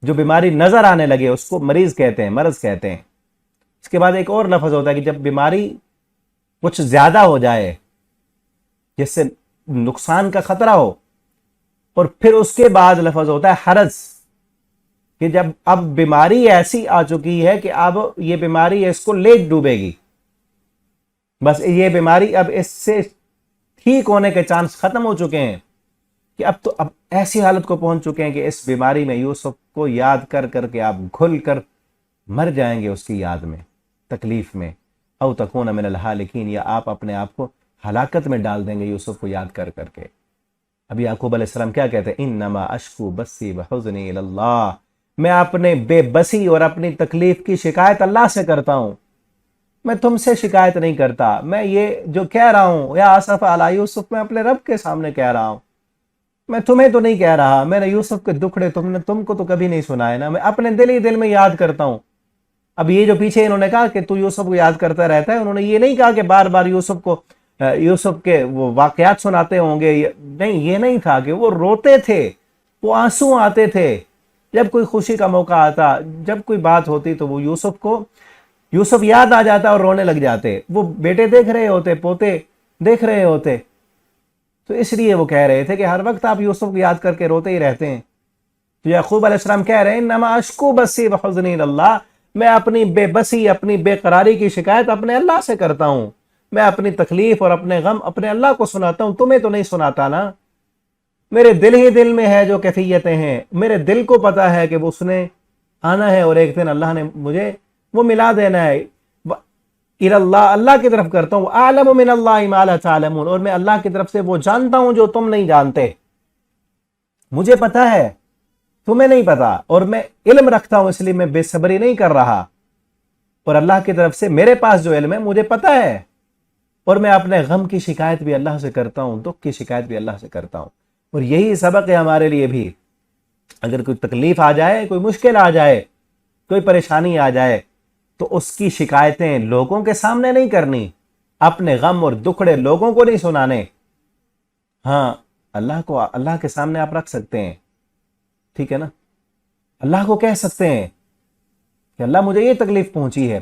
جو بیماری نظر آنے لگے اس کو مریض کہتے ہیں، مرض کہتے ہیں. اس کے بعد ایک اور لفظ ہوتا ہے کہ جب بیماری کچھ زیادہ ہو جائے، جس سے نقصان کا خطرہ ہو. اور پھر اس کے بعد لفظ ہوتا ہے حرض، کہ جب اب بیماری ایسی آ چکی ہے کہ اب یہ بیماری اس کو لے ڈوبے گی، بس یہ بیماری اب اس سے ٹھیک ہونے کے چانس ختم ہو چکے ہیں، کہ اب ایسی حالت کو پہنچ چکے ہیں کہ اس بیماری میں یوسف کو یاد کر کر کے آپ گھل کر مر جائیں گے اس کی یاد میں، تکلیف میں. او تکون من الہالکین، یا آپ اپنے آپ کو ہلاکت میں ڈال دیں گے یوسف کو یاد کر کر کے. اب یعقوب علیہ السلام کیا کہتے ہیں؟ انما اشکو بسی وحزنی الی اللہ، میں اپنے بے بسی اور اپنی تکلیف کی شکایت اللہ سے کرتا ہوں، میں تم سے شکایت نہیں کرتا. میں یہ جو کہہ رہا ہوں یا آسف علی یوسف، میں اپنے رب کے سامنے کہہ رہا ہوں، میں تمہیں تو نہیں کہہ رہا. میں نے یوسف کے دکھڑے تم کو تو کبھی نہیں سنائے نا، میں اپنے دل ہی دل میں یاد کرتا ہوں. اب یہ جو پیچھے انہوں نے کہا کہ تو یوسف کو یاد کرتا رہتا ہے، انہوں نے یہ نہیں کہا کہ بار بار یوسف کو یوسف کے وہ واقعات سناتے ہوں گے. نہیں، یہ نہیں تھا کہ وہ روتے تھے، وہ آنسو آتے تھے جب کوئی خوشی کا موقع آتا، جب کوئی بات ہوتی تو وہ یوسف یاد آ جاتا اور رونے لگ جاتے. وہ بیٹے دیکھ رہے ہوتے، پوتے دیکھ رہے ہوتے، تو اس لیے وہ کہہ رہے تھے کہ ہر وقت آپ یوسف کو یاد کر کے روتے ہی رہتے ہیں. تو یعقوب علیہ السلام کہہ رہے ہیں انما اشکو بسی وحزنی اللہ، میں اپنی بے بسی، اپنی بے قراری کی شکایت اپنے اللہ سے کرتا ہوں. میں اپنی تکلیف اور اپنے غم اپنے اللہ کو سناتا ہوں، تمہیں تو نہیں سناتا نا. میرے دل ہی دل میں ہے جو کیفیتیں ہیں، میرے دل کو پتا ہے کہ وہ اس نے آنا ہے اور ایک دن اللہ نے مجھے وہ ملا دینا ہے. اللہ کی طرف کرتا ہوں. اعلم من اللہ ما لا تعلمون، اور میں اللہ کی طرف سے وہ جانتا ہوں جو تم نہیں جانتے. مجھے پتا ہے، تمہیں نہیں پتا، اور میں علم رکھتا ہوں، اس لیے میں بے صبری نہیں کر رہا. اور اللہ کی طرف سے میرے پاس جو علم ہے مجھے پتا ہے، اور میں اپنے غم کی شکایت بھی اللہ سے کرتا ہوں، دکھ کی شکایت بھی اللہ سے کرتا ہوں. اور یہی سبق ہے ہمارے لیے بھی. اگر کوئی تکلیف آ جائے، کوئی مشکل آ جائے، کوئی پریشانی آ جائے، تو اس کی شکایتیں لوگوں کے سامنے نہیں کرنی، اپنے غم اور دکھڑے لوگوں کو نہیں سنانے. ہاں، اللہ کے سامنے آپ رکھ سکتے ہیں، ٹھیک ہے نا. اللہ کو کہہ سکتے ہیں کہ اللہ مجھے یہ تکلیف پہنچی ہے.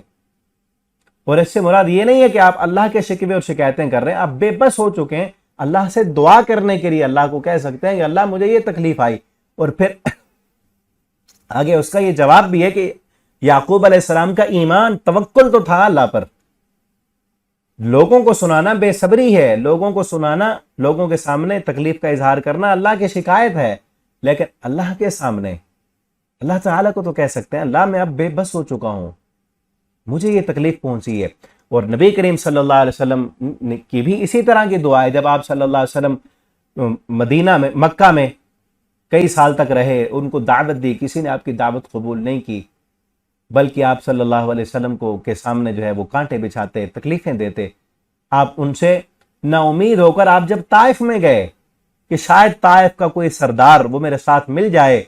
اور اس سے مراد یہ نہیں ہے کہ آپ اللہ کے شکوے اور شکایتیں کر رہے ہیں، آپ بے بس ہو چکے ہیں. اللہ سے دعا کرنے کے لیے اللہ کو کہہ سکتے ہیں کہ اللہ مجھے یہ تکلیف آئی. اور پھر آگے اس کا یہ جواب بھی ہے کہ یعقوب علیہ السلام کا ایمان، توکل تو تھا اللہ پر. لوگوں کو سنانا بے صبری ہے، لوگوں کو سنانا، لوگوں کے سامنے تکلیف کا اظہار کرنا اللہ کی شکایت ہے. لیکن اللہ کے سامنے اللہ تعالیٰ کو تو کہہ سکتے ہیں اللہ میں اب بے بس ہو چکا ہوں، مجھے یہ تکلیف پہنچی ہے. اور نبی کریم صلی اللہ علیہ وسلم کی بھی اسی طرح کی دعا ہے. جب آپ صلی اللہ علیہ وسلم مدینہ میں، مکہ میں کئی سال تک رہے، ان کو دعوت دی، کسی نے آپ کی دعوت قبول نہیں کی، بلکہ آپ صلی اللہ علیہ وسلم کے سامنے جو ہے وہ کانٹے بچھاتے، تکلیفیں دیتے. آپ ان سے نا امید ہو کر آپ جب طائف میں گئے کہ شاید طائف کا کوئی سردار وہ میرے ساتھ مل جائے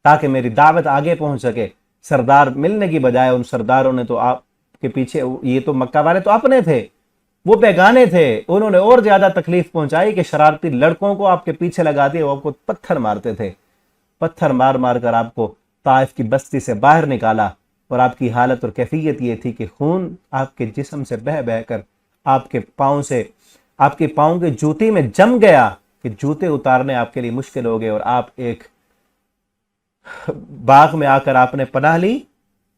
تاکہ میری دعوت آگے پہنچ سکے. سردار ملنے کی بجائے ان سرداروں نے تو آپ کے پیچھے، یہ تو مکہ والے تو اپنے تھے، وہ بیگانے تھے، انہوں نے اور زیادہ تکلیف پہنچائی کہ شرارتی لڑکوں کو آپ کے پیچھے لگا دیے، وہ آپ کو پتھر مارتے تھے. پتھر مار مار کر آپ کو طائف کی بستی سے باہر نکالا. اور آپ کی حالت اور کیفیت یہ تھی کہ خون آپ کے جسم سے بہہ بہہ کر آپ کے پاؤں کے جوتی میں جم گیا کہ جوتے اتارنے آپ کے لیے مشکل ہو گئے. اور آپ ایک باغ میں آ کر آپ نے پناہ لی،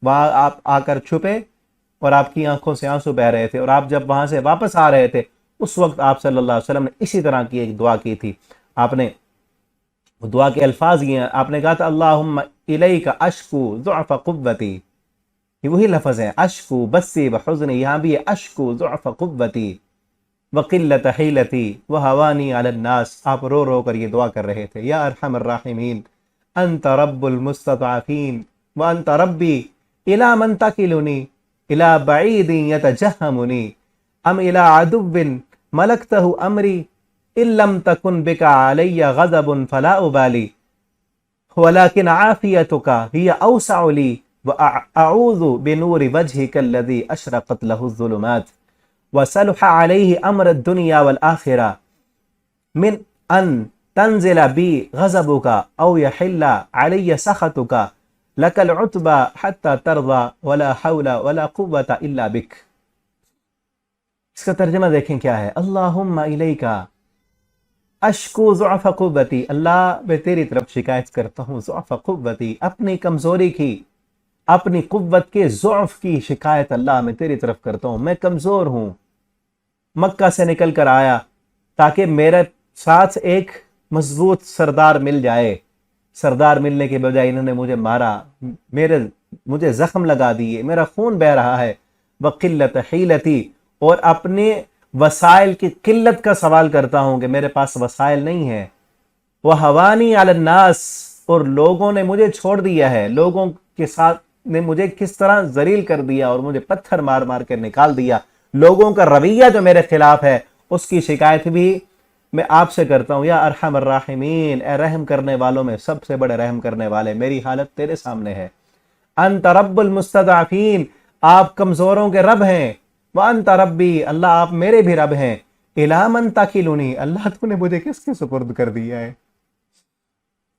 وہاں آپ آ کر چھپے، اور آپ کی آنکھوں سے آنسو بہ رہے تھے. اور آپ جب وہاں سے واپس آ رہے تھے، اس وقت آپ صلی اللہ علیہ وسلم نے اسی طرح کی ایک دعا کی تھی. آپ نے دعا کے الفاظ یہ ہیں، آپ نے کہا تھا اللہم الیک اشکو ضعف قوتی. یہ وہی لفظ ہیں، اشکو بسی وحزنی. یہاں بھی اشکو ضعف قوتی وقلت حیلتی وہوانی علی الناس. آپ رو رو کر یہ دعا کر رہے تھے. یا ارحم الراحمین انت رب المستضعفین وانت ربی الی من تکلنی الی بعید یتجہمنی ام الی عدو ملکتہ امری ان لم تکن بک علی غضب فلا ابالی ولكن عافیتک ہی اوسع لی واعوذ بنور وجهک الذی اشرقت له الظلمات وصلح علیہ امر الدنیا والآخرہ من ان تنزل بی غضبک او یحل علی سخطک لک العتبى حتی ترضى ولا حول ولا قوة الا بک. اس کا ترجمہ دیکھیں کیا ہے. اللہم الیک اشکو ضعف قوتی، اللہ میں تیری طرف شکایت کرتا ہوں، ضعف قوتی، اپنی کمزوری کی، اپنی قوت کے ضعف کی شکایت اللہ میں تیری طرف کرتا ہوں. میں کمزور ہوں، مکہ سے نکل کر آیا تاکہ میرے ساتھ ایک مضبوط سردار مل جائے. سردار ملنے کے بجائے انہوں نے مجھے مارا، مجھے زخم لگا دیے، میرا خون بہ رہا ہے. وقلت حیلتی، اور اپنے وسائل کی قلت کا سوال کرتا ہوں کہ میرے پاس وسائل نہیں ہے. وہوانی علی الناس، اور لوگوں نے مجھے چھوڑ دیا ہے، لوگوں کے ساتھ نے مجھے کس طرح ذلیل کر دیا اور مجھے پتھر مار مار کے نکال دیا. لوگوں کا رویہ جو میرے خلاف ہے اس کی شکایت بھی میں آپ سے کرتا ہوں. یا ارحم الراحمین، اے رحم کرنے والوں میں سب سے بڑے رحم کرنے والے، میری حالت تیرے سامنے ہے. انت رب المستضعفین، آپ کمزوروں کے رب ہیں. وانت ربی، اللہ آپ میرے بھی رب ہیں. الی من تکلنی، اللہ تو نے مجھے کس کے سپرد کر دیا ہے،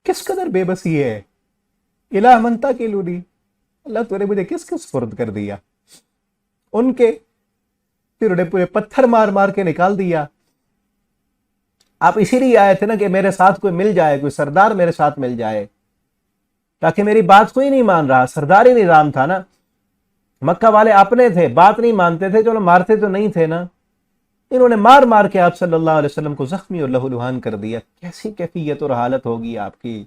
کس قدر بے بسی ہے، الی من تکلنی، اللہ تو نے مجھے کس کے سپرد کر دیا، ان کے پھر انہیں پورے پتھر مار مار کے نکال دیا۔ آپ اسی لیے آئے تھے نا کہ میرے ساتھ کوئی مل جائے، کوئی سردار میرے ساتھ مل جائے، تاکہ میری بات کوئی نہیں مان رہا، سرداری نظام تھا نا، مکہ والے اپنے تھے، بات نہیں مانتے تھے، چلو مارتے تو نہیں تھے نا، انہوں نے مار مار کے آپ صلی اللہ علیہ وسلم کو زخمی اور لہولہان کر دیا۔ کیسی کیفیت اور حالت ہوگی آپ کی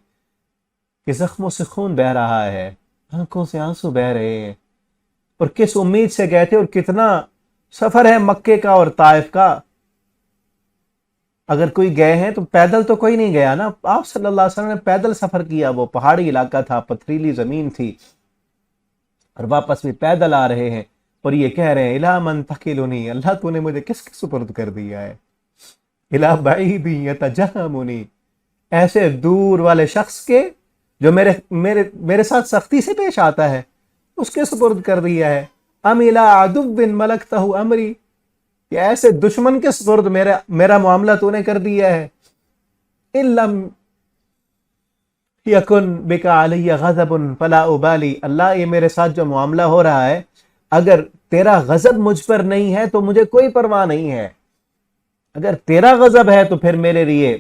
کہ زخموں سے خون بہ رہا ہے، آنکھوں سے آنسو بہ رہے ہیں، اور کس امید سے گئے تھے، اور کتنا سفر ہے مکے کا اور طائف کا۔ اگر کوئی گئے ہیں تو پیدل تو کوئی نہیں گیا نا، آپ صلی اللہ علیہ وسلم نے پیدل سفر کیا، وہ پہاڑی علاقہ تھا، پتھریلی زمین تھی، اور واپس بھی پیدل آ رہے ہیں، اور یہ کہہ رہے ہیں الی من تکلنی، اللہ تو نے مجھے کس کے سپرد کر دیا ہے، الی بعید یتجہمنی، ایسے دور والے شخص کے جو میرے ساتھ سختی سے پیش آتا ہے، اس کے سپرد کر دیا ہے، ام الی عدو ملکتہ امری، کہ ایسے دشمن کے سپرد میرا معاملہ تو نے کر دیا ہے، ان لم یکن بک علی غضب فلا ابالی، اللہ یہ میرے ساتھ جو معاملہ ہو رہا ہے، اگر تیرا غضب مجھ پر نہیں ہے تو مجھے کوئی پرواہ نہیں ہے، اگر تیرا غضب ہے تو پھر میرے لیے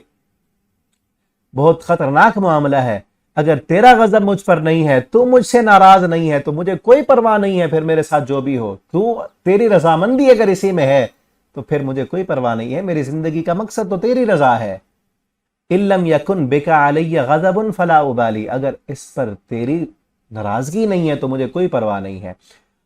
بہت خطرناک معاملہ ہے، اگر تیرا غضب مجھ پر نہیں ہے، تو مجھ سے ناراض نہیں ہے، تو مجھے کوئی پرواہ نہیں ہے، پھر میرے ساتھ جو بھی ہو، تیری رضامندی اگر اسی میں ہے تو پھر مجھے کوئی پرواہ نہیں ہے، میری زندگی کا مقصد تو تیری رضا ہے۔ ان لم یکن بک علی غضب فلا ابالی، اگر اس پر تیری ناراضگی نہیں ہے تو مجھے کوئی پرواہ نہیں ہے،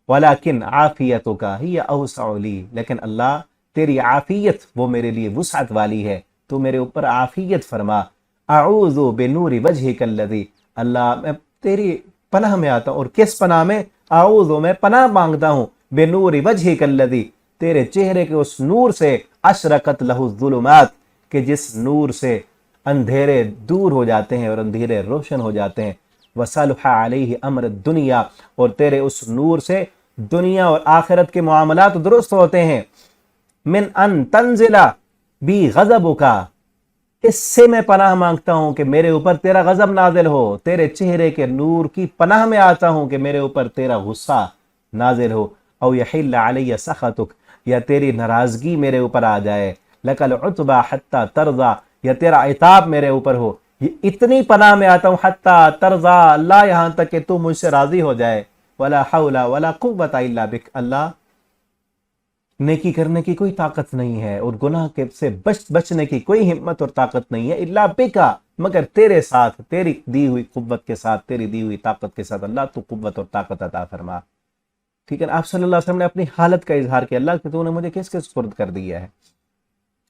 ولیکن عافیتک ہی اوسع لی، لیکن اللہ تیری عافیت وہ میرے لیے وسعت والی ہے، تو میرے اوپر عافیت فرما، اعوذ بنور وجہک الذی، اللہ میں تیری پناہ میں آتا ہوں، اور کس پناہ میں، اعوذ میں پناہ مانگتا ہوں، بنور وجہک الذی، تیرے چہرے کے اس نور سے، اشرقت لہ الظلمات، کہ جس نور سے اندھیرے دور ہو جاتے ہیں اور اندھیرے روشن ہو جاتے ہیں، وصلح علیہ امر الدنیا، اور تیرے اس نور سے دنیا اور آخرت کے معاملات درست ہوتے ہیں، من ان تنزل بی غضبک، اس سے میں پناہ مانگتا ہوں کہ میرے اوپر تیرا غضب نازل ہو، تیرے چہرے کے نور کی پناہ میں آتا ہوں کہ میرے اوپر تیرا غصہ نازل ہو، او یحل علی سخطک، یا تیری ناراضگی میرے اوپر آ جائے، لک العتبی حتی ترضی، یا تیرا عتاب میرے اوپر ہو، یہ اتنی پناہ میں آتا ہوں، حتی ترضی، اللہ یہاں تک کہ تو مجھ سے راضی ہو جائے، ولا حول ولا قوت الا بک، اللہ نیکی کرنے کی کوئی طاقت نہیں ہے اور گناہ سے بچنے کی کوئی ہمت اور طاقت نہیں ہے، الا بکا، مگر تیرے ساتھ، تیری دی ہوئی قوت کے ساتھ، تیری دی ہوئی طاقت کے ساتھ، اللہ تو قوت اور طاقت عطا فرما۔ ٹھیک ہے، آپ صلی اللہ علیہ وسلم نے اپنی حالت کا اظہار کیا، اللہ کہ تو نے مجھے کس کے سپرد کر دیا ہے،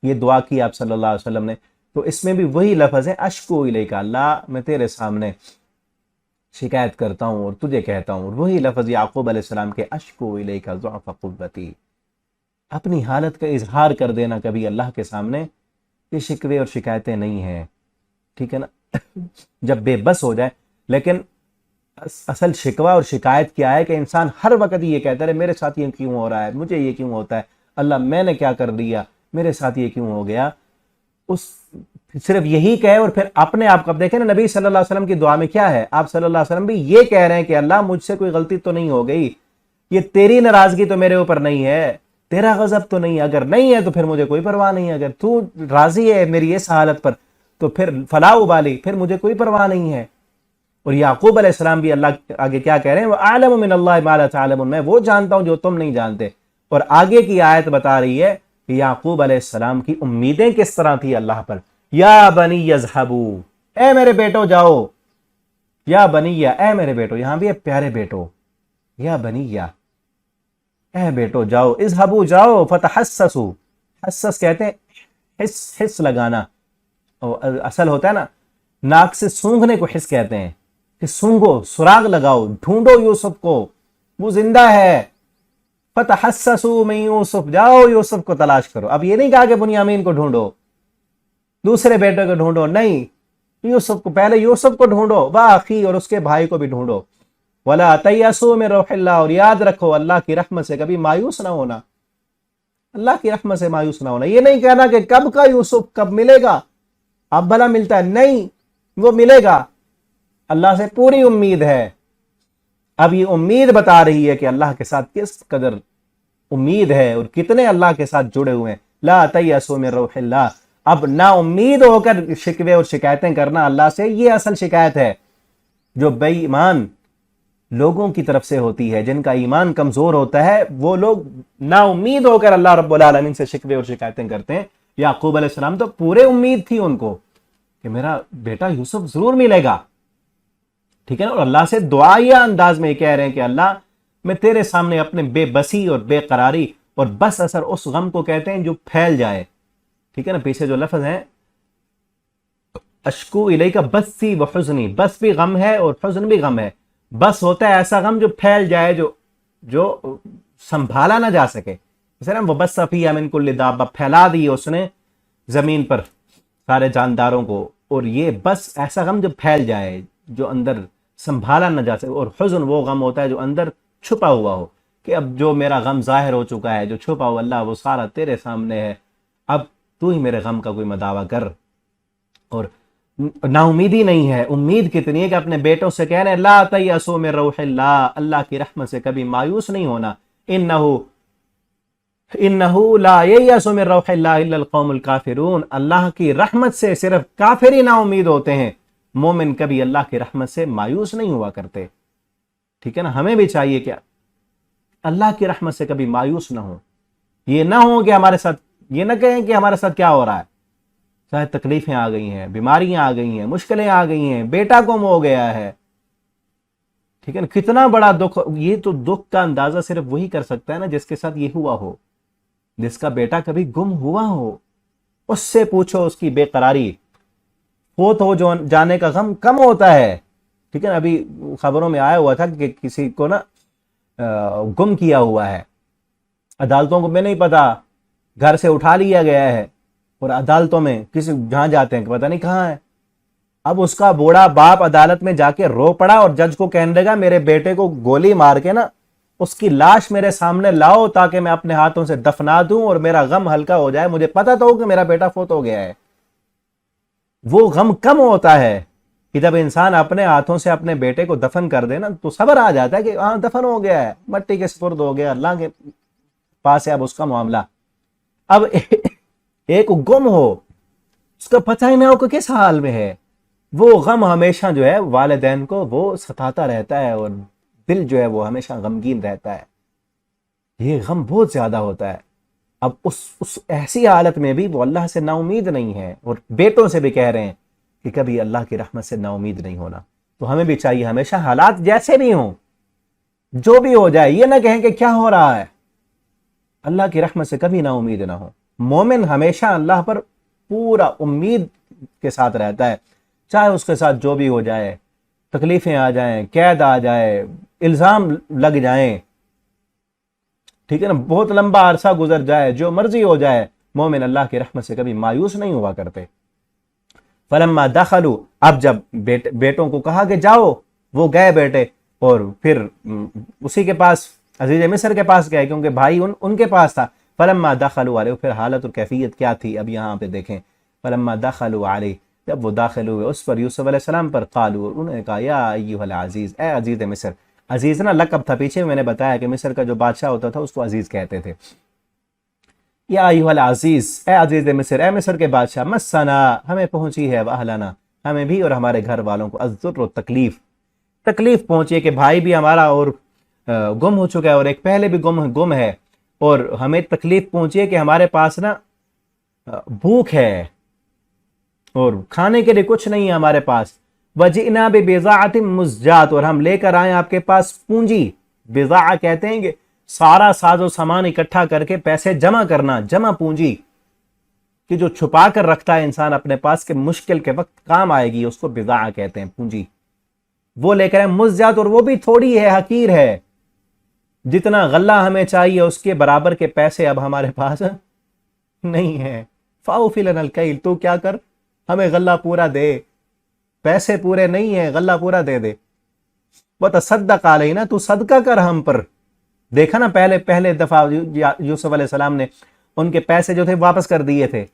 یہ دعا کی آپ صلی اللہ علیہ وسلم نے۔ تو اس میں بھی وہی لفظ ہے اشکو الیک، اللہ میں تیرے سامنے شکایت کرتا ہوں اور تجھے کہتا ہوں، اور وہی لفظ یعقوب علیہ السلام کے اشکو الیک ضعف قوتی، اپنی حالت کا اظہار کر دینا کبھی اللہ کے سامنے، یہ شکوے اور شکایتیں نہیں ہیں، ٹھیک ہے نا، جب بے بس ہو جائے۔ لیکن اصل شکوہ اور شکایت کیا ہے کہ انسان ہر وقت یہ کہتا ہے میرے ساتھ یہ کیوں ہو رہا ہے، مجھے یہ کیوں ہوتا ہے، اللہ میں نے کیا کر دیا، میرے ساتھ یہ کیوں ہو گیا، اس صرف یہی کہے اور پھر اپنے آپ کو دیکھیں نا، نبی صلی اللہ علیہ وسلم کی دعا میں کیا ہے، آپ صلی اللہ علیہ وسلم بھی یہ کہہ رہے ہیں کہ اللہ مجھ سے کوئی غلطی تو نہیں ہو گئی، یہ تیری ناراضگی تو میرے اوپر نہیں ہے، تیرا غضب تو نہیں ہے، اگر نہیں ہے تو پھر مجھے کوئی پرواہ نہیں ہے، اگر تو راضی ہے میری اس حالت پر تو پھر فلا ابالی، پھر مجھے کوئی پرواہ نہیں ہے۔ اور یعقوب علیہ السلام بھی اللہ آگے کیا کہہ رہے ہیں، وَأَعْلَمُ مِنَ اللَّهِ مَا لَا تَعْلَمُونَ، میں وہ جانتا ہوں جو تم نہیں جانتے۔ اور آگے کی آیت بتا رہی ہے کہ یعقوب علیہ السلام کی امیدیں کس طرح تھی اللہ پر، یا بنی یذهبوا، اے میرے بیٹو جاؤ، یا بنی، اے میرے بیٹو، یہاں بھی ہے پیارے بیٹو، یا بنی، اے بیٹو جاؤ، اذهبوا جاؤ، فتحسسوا، حسس کہتے ہیں حس لگانا، اصل ہوتا ہے نا ناک سے سونگھنے کو حس کہتے ہیں، کہ سونگو، سراغ لگاؤ، ڈھونڈو یوسف کو، وہ زندہ ہے، فتحسسوا من یوسف، جاؤ یوسف کو تلاش کرو۔ اب یہ نہیں کہا کہ بنیامین کو ڈھونڈو، دوسرے بیٹے کو ڈھونڈو، نہیں، یوسف کو، پہلے یوسف کو ڈھونڈو، واخی، اور اس کے بھائی کو بھی ڈھونڈو، ولا تیأسوا من روح اللہ، اور یاد رکھو اللہ کی رحمت سے کبھی مایوس نہ ہونا۔ اللہ کی رحمت سے مایوس نہ ہونا. یہ نہیں کہنا کہ کب کا یوسف کب ملے گا, اب بھلا ملتا ہے, نہیں, وہ ملے گا, اللہ سے پوری امید ہے. اب یہ امید بتا رہی ہے کہ اللہ کے ساتھ کس قدر امید ہے اور کتنے اللہ کے ساتھ جڑے ہوئے ہیں. لا تیأسوا من روح اللہ, اب نا امید ہو کر شکوے اور شکایتیں کرنا اللہ سے, یہ اصل شکایت ہے جو بے ایمان لوگوں کی طرف سے ہوتی ہے. جن کا ایمان کمزور ہوتا ہے وہ لوگ نا امید ہو کر اللہ رب العالمین سے شکوے اور شکایتیں کرتے ہیں. یعقوب علیہ السلام تو پورے امید تھی ان کو کہ میرا بیٹا یوسف ضرور ملے گا, ٹھیک ہے نا, اور اللہ سے دعائیہ انداز میں کہہ رہے ہیں کہ اللہ میں تیرے سامنے اپنے بے بسی اور بے قراری, اور بس اثر اس غم کو کہتے ہیں جو پھیل جائے, ٹھیک ہے نا. پیچھے جو لفظ ہے اشکو الیک بثی وحزنی, بس بھی غم ہے اور حزن بھی غم ہے. بس ہوتا ہے ایسا غم جو پھیل جائے, جو سنبھالا نہ جا سکے. وہ بس فیہا من کل دابہ, پھیلا دی اس نے زمین پر سارے جانداروں کو, اور یہ بس ایسا غم جو پھیل جائے جو اندر سنبھالا نہ جا سکے. اور حزن وہ غم ہوتا ہے جو اندر چھپا ہوا ہو, کہ اب جو میرا غم ظاہر ہو چکا ہے, جو چھپا ہوا اللہ وہ سارا تیرے سامنے ہے, اب تو ہی میرے غم کا کوئی مداوع کر. اور نا امیدی نہیں ہے, امید کتنی ہے کہ اپنے بیٹوں سے کہہ رہے ہیں لا تیأسوا من روح اللہ, اللہ کی رحمت سے کبھی مایوس نہیں ہونا. انہ لا ییأس من روح اللہ الا القوم الکافرون, اللہ کی رحمت سے صرف کافر ہی نا امید ہوتے ہیں, مومن کبھی اللہ کی رحمت سے مایوس نہیں ہوا کرتے. ٹھیک ہے نا, ہمیں بھی چاہیے کہ اللہ کی رحمت سے کبھی مایوس نہ ہو. یہ نہ ہو کہ ہمارے ساتھ, یہ نہ کہیں کہ ہمارے ساتھ کیا ہو رہا ہے, چاہے تکلیفیں آ گئی ہیں, بیماریاں آ گئی ہیں, مشکلیں آ گئی ہیں, بیٹا گم ہو گیا ہے, ٹھیک ہے نا, کتنا بڑا دکھ. یہ تو دکھ کا اندازہ صرف وہی کر سکتا ہے نا جس کے ساتھ یہ ہوا ہو, جس کا بیٹا کبھی گم ہوا ہو. اس سے پوچھو اس کی بے قراری, فوت ہو جو جانے کا غم کم ہوتا ہے. ٹھیک ہے نا, ابھی خبروں میں آیا ہوا تھا کہ کسی کو نا گم کیا ہوا ہے, عدالتوں کو میں نہیں پتا, گھر سے اٹھا لیا گیا ہے, اور عدالتوں میں کسی جہاں جاتے ہیں کہ پتہ نہیں کہاں ہے. اب اس کا بوڑھا باپ عدالت میں جا کے رو پڑا اور جج کو کہنے لگا میرے بیٹے کو گولی مار کے نا اس کی لاش میرے سامنے لاؤ تاکہ میں اپنے ہاتھوں سے دفنا دوں اور میرا غم ہلکا ہو جائے, مجھے پتا تو ہو کہ میرا بیٹا فوت ہو گیا ہے. وہ غم کم ہوتا ہے کہ جب انسان اپنے ہاتھوں سے اپنے بیٹے کو دفن کر دے نا, تو صبر آ جاتا ہے کہ ہاں دفن ہو گیا ہے, مٹی کے سپرد ہو گیا, اللہ کے پاس ہے اب اس کا معاملہ. اب ایک گم ہو, اس کا پتہ ہی نہ ہو کہ کس حال میں ہے, وہ غم ہمیشہ جو ہے والدین کو وہ ستاتا رہتا ہے, اور دل جو ہے وہ ہمیشہ غمگین رہتا ہے. یہ غم بہت زیادہ ہوتا ہے. اب اس ایسی حالت میں بھی وہ اللہ سے نا امید نہیں ہے, اور بیٹوں سے بھی کہہ رہے ہیں کہ کبھی اللہ کی رحمت سے نا امید نہیں ہونا. تو ہمیں بھی چاہیے ہمیشہ حالات جیسے بھی ہوں, جو بھی ہو جائے, یہ نہ کہیں کہ کیا ہو رہا ہے, اللہ کی رحمت سے کبھی نا امید نہ ہو. مومن ہمیشہ اللہ پر پورا امید کے ساتھ رہتا ہے, چاہے اس کے ساتھ جو بھی ہو جائے, تکلیفیں آ جائیں, قید آ جائے, الزام لگ جائیں, ٹھیک ہے نا, بہت لمبا عرصہ گزر جائے, جو مرضی ہو جائے, مومن اللہ کی رحمت سے کبھی مایوس نہیں ہوا کرتے. فلما دخلوا, اب جب بیٹوں کو کہا کہ جاؤ, وہ گئے بیٹے, اور پھر اسی کے پاس عزیز مصر کے پاس گئے کیونکہ بھائی ان کے پاس تھا. فلما دخلوا علیہ, پھر حالت اور کیفیت کیا تھی اب یہاں پہ دیکھیں. فلما دخلوا علیہ, جب وہ داخل ہوئے اس پر, یوسف علیہ السلام پر, قالوا, انہوں نے کہا یا ایھا العزیز, اے عزیز مصر. عزیز نا لقب تھا, پیچھے میں نے بتایا کہ مصر کا جو بادشاہ ہوتا تھا اس کو عزیز کہتے تھے. یا ایھا العزیز, اے عزیز مصر, اے مصر کے بادشاہ, مسنا, ہمیں پہنچی ہے, واہلنا, ہمیں بھی اور ہمارے گھر والوں کو, الضر, و تکلیف پہنچی ہے کہ بھائی بھی ہمارا اور گم ہو چکا ہے, اور ایک پہلے بھی گم ہے, اور ہمیں تکلیف پہنچی ہے کہ ہمارے پاس نا بھوک ہے اور کھانے کے لیے کچھ نہیں ہے ہمارے پاس. وجئنا ببضاعۃ مزجاۃ, اور ہم لے کر آئے آپ کے پاس پونجی. بضاعہ کہتے ہیں کہ سارا ساز و سامان اکٹھا کر کے پیسے جمع کرنا, جمع پونجی, کہ جو چھپا کر رکھتا ہے انسان اپنے پاس کہ مشکل کے وقت کام آئے گی, اس کو بضاعہ کہتے ہیں, پونجی. وہ لے کر آئے مزجاۃ, اور وہ بھی تھوڑی ہے, حقیر ہے, جتنا غلہ ہمیں چاہیے اس کے برابر کے پیسے اب ہمارے پاس نہیں ہے. فاوفی لنا الکیل, تو کیا کر, ہمیں غلہ پورا دے, پیسے پورے نہیں ہیں, غلہ پورا دے دے. وتصدق علینا, تو صدقہ کر ہم پر. دیکھا نا پہلے دفعہ یوسف علیہ السلام نے ان کے پیسے جو تھے واپس کر دیے تھے.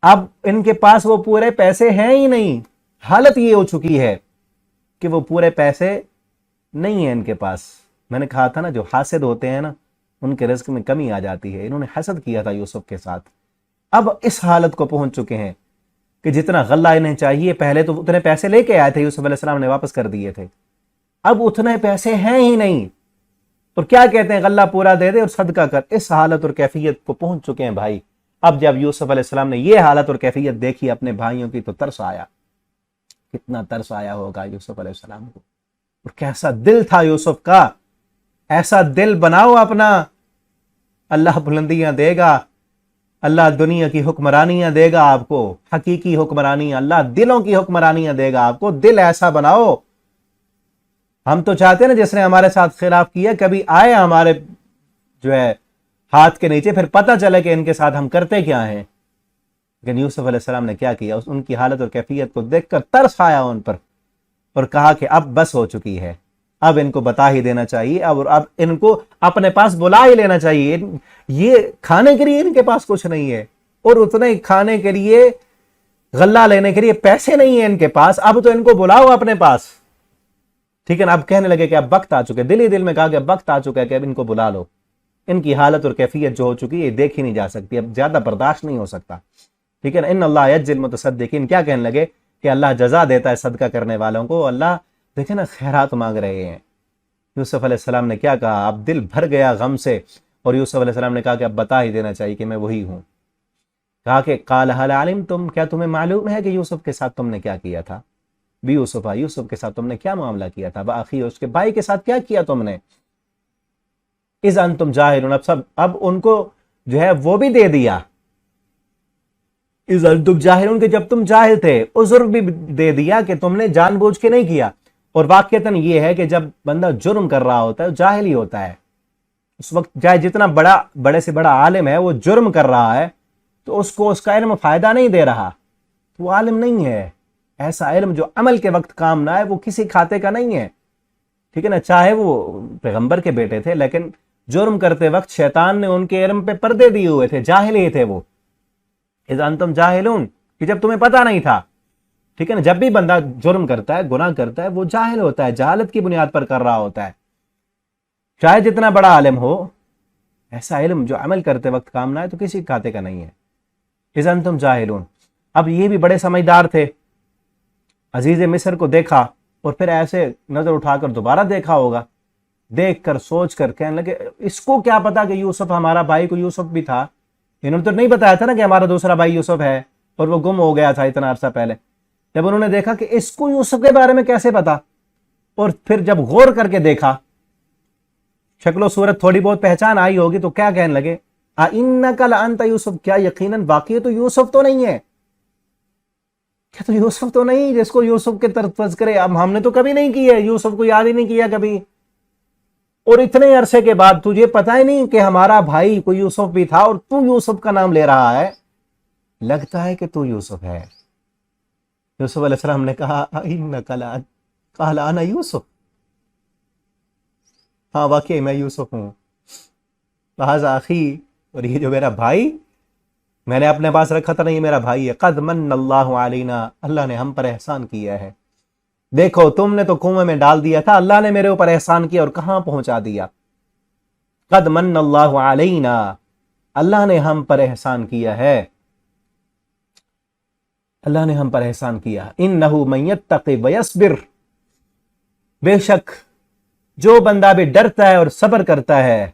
اب ان کے پاس وہ پورے پیسے ہیں ہی نہیں. حالت یہ ہو چکی ہے کہ وہ پورے پیسے نہیں ہیں ان کے پاس. میں نے کہا تھا نا جو حاسد ہوتے ہیں نا ان کے رزق میں کمی آ جاتی ہے. انہوں نے حسد کیا تھا یوسف کے ساتھ. اب اس حالت کو پہنچ چکے ہیں کہ جتنا غلہ انہیں چاہیے، پہلے تو اتنے پیسے لے کے آئے تھے یوسف علیہ السلام نے واپس کر دیے تھے، اب اتنے پیسے ہیں ہی نہیں، اور کیا کہتے ہیں غلہ پورا دے دے اور صدقہ کر. اس حالت اور کیفیت کو پہنچ چکے ہیں بھائی. اب جب یوسف علیہ السلام نے یہ حالت اور کیفیت دیکھی اپنے بھائیوں کی تو ترس آیا. کتنا ترس آیا ہوگا یوسف علیہ السلام کو، اور کیسا دل تھا یوسف کا. ایسا دل بناؤ اپنا، اللہ بلندیاں دے گا، اللہ دنیا کی حکمرانیاں دے گا آپ کو، حقیقی حکمرانیاں، اللہ دلوں کی حکمرانیاں دے گا آپ کو. دل ایسا بناؤ. ہم تو چاہتے ہیں نا جس نے ہمارے ساتھ خلاف کیا کبھی آئے ہمارے جو ہے ہاتھ کے نیچے، پھر پتہ چلے کہ ان کے ساتھ ہم کرتے کیا ہیں. لیکن یوسف علیہ السلام نے کیا کیا، ان کی حالت اور کیفیت کو دیکھ کر ترس آیا ان پر، اور کہا کہ اب بس ہو چکی ہے، اب ان کو بتا ہی دینا چاہیے، اب ان کو اپنے پاس بلا ہی لینا چاہیے. یہ کھانے کے لیے ان کے پاس کچھ نہیں ہے، اور اتنے کھانے کے لیے غلہ لینے کے لیے پیسے نہیں ہیں ان کے پاس. اب تو ان کو بلاؤ اپنے پاس. ٹھیک ہے نا. اب کہنے لگے کہ اب وقت آ چکے، دل ہی دل میں کہا کہ اب وقت آ چکا ہے کہ اب ان کو بلا لو. ان کی حالت اور کیفیت جو ہو چکی ہے یہ دیکھی نہیں جا سکتی، اب زیادہ برداشت نہیں ہو سکتا. ٹھیک ہے نا. ان اللہ یجزی المتصدقین، کیا کہنے لگے کہ اللہ جزا دیتا ہے صدقہ کرنے والوں کو. اللہ دیکھیں نا خیرات مانگ رہے ہیں. یوسف علیہ السلام نے کیا کہا، اب دل بھر گیا غم سے، اور یوسف علیہ السلام نے کہا کہ اب بتا ہی دینا چاہیے کہ میں وہی ہوں. کہا کہ قال هل علمتم، کیا تمہیں معلوم ہے کہ یوسف کے ساتھ تم نے کیا کیا تھا؟ بھی یوسف یوسف کے ساتھ تم نے کیا معاملہ کیا تھا، باخی اس کے بھائی کے ساتھ کیا کیا تم نے. اذ انتم جاہلون، اب ان کو جو ہے وہ بھی دے دیا. اذ انتم جاہلون کہ جب تم جاہل تھے، عذر بھی دے دیا کہ تم نے جان بوجھ کے نہیں کیا. اور واقعتاً یہ ہے کہ جب بندہ جرم کر رہا ہوتا ہے جاہل ہی ہوتا ہے. اس وقت چاہے جتنا بڑے سے بڑا عالم ہے وہ جرم کر رہا ہے تو اس کو اس کا علم فائدہ نہیں دے رہا، تو وہ عالم نہیں ہے. ایسا علم جو عمل کے وقت کام نہ ہے وہ کسی کھاتے کا نہیں ہے. ٹھیک ہے نا. چاہے وہ پیغمبر کے بیٹے تھے لیکن جرم کرتے وقت شیطان نے ان کے علم پہ پردے دیے ہوئے تھے، جاہل ہی تھے وہ. اذا انتم جاہلون کہ جب تمہیں پتہ نہیں تھا. ٹھیک ہے نا. جب بھی بندہ جرم کرتا ہے، گناہ کرتا ہے، وہ جاہل ہوتا ہے، جہالت کی بنیاد پر کر رہا ہوتا ہے. چاہے جتنا بڑا عالم ہو، ایسا علم جو عمل کرتے وقت کام نہ ہے تو کسی کھاتے کا نہیں ہے. اذا انتم جاہلون. اب یہ بھی بڑے سمجھدار تھے. عزیز مصر کو دیکھا اور پھر ایسے نظر اٹھا کر دوبارہ دیکھا ہوگا، دیکھ کر سوچ کر کہنے لگے اس کو کیا پتا کہ یوسف ہمارا بھائی کو یوسف بھی تھا. انہوں نے تو نہیں بتایا تھا نا کہ ہمارا دوسرا بھائی یوسف ہے اور وہ گم ہو گیا تھا اتنا عرصہ پہلے. جب انہوں نے دیکھا کہ اس کو یوسف کے بارے میں کیسے پتا، اور پھر جب غور کر کے دیکھا، شکل و صورت تھوڑی بہت پہچان آئی ہوگی، تو کیا کہنے لگے اِنَّكَ لَأَنْتَ یوسف، کیا یقیناً واقعی تو یوسف تو نہیں ہے، کیا تو یوسف تو نہیں جس کو یوسف کے تذکرے اب ہم نے تو کبھی نہیں کی ہے، یوسف کو یاد ہی نہیں کیا کبھی، اور اتنے عرصے کے بعد تجھے پتہ ہی نہیں کہ ہمارا بھائی کوئی یوسف بھی تھا اور تو یوسف کا نام لے رہا ہے، لگتا ہے کہ تو یوسف ہے. یوسف علیہ السلام نے کہا قال انا یوسف، ہاں واقعی میں یوسف ہوں. لہذا اخی، اور یہ جو میرا بھائی میں نے اپنے پاس رکھا تھا نا، یہ میرا بھائی ہے. قد من اللہ علینا، اللہ نے ہم پر احسان کیا ہے. دیکھو تم نے تو کنویں میں ڈال دیا تھا، اللہ نے میرے اوپر احسان کیا اور کہاں پہنچا دیا. قد من اللہ علینا، اللہ نے ہم پر احسان کیا ہے، اللہ نے ہم پر احسان کیا. انہ من یتق ویصبر، بے شک جو بندہ بھی ڈرتا ہے اور صبر کرتا ہے،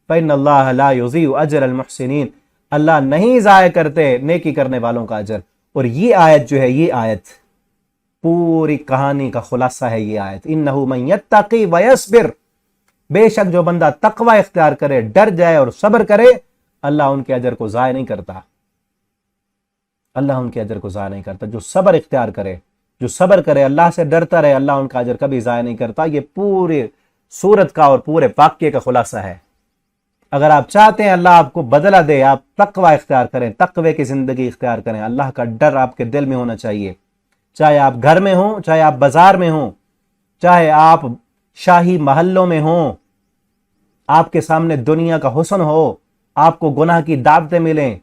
فإن اللہ لا یضیع اجر المحسنین، اللہ نہیں ضائع کرتے نیکی کرنے والوں کا اجر. اور یہ آیت جو ہے، یہ آیت پوری کہانی کا خلاصہ ہے. یہ آیت انہ من یتقی ویصبر، بے شک جو بندہ تقوی اختیار کرے، ڈر جائے اور صبر کرے، اللہ ان کے اجر کو ضائع نہیں کرتا. اللہ ان کے اجر کو ضائع نہیں کرتا. جو صبر اختیار کرے، جو صبر کرے، اللہ سے ڈرتا رہے، اللہ ان کا اجر کبھی ضائع نہیں کرتا. یہ پورے سورت کا اور پورے واقعے کا خلاصہ ہے. اگر آپ چاہتے ہیں اللہ آپ کو بدلہ دے، آپ تقوی اختیار کریں، تقوی کی زندگی اختیار کریں. اللہ کا ڈر آپ کے دل میں ہونا چاہیے، چاہے آپ گھر میں ہوں، چاہے آپ بازار میں ہوں، چاہے آپ شاہی محلوں میں ہوں، آپ کے سامنے دنیا کا حسن ہو، آپ کو گناہ کی دعوتیں ملیں،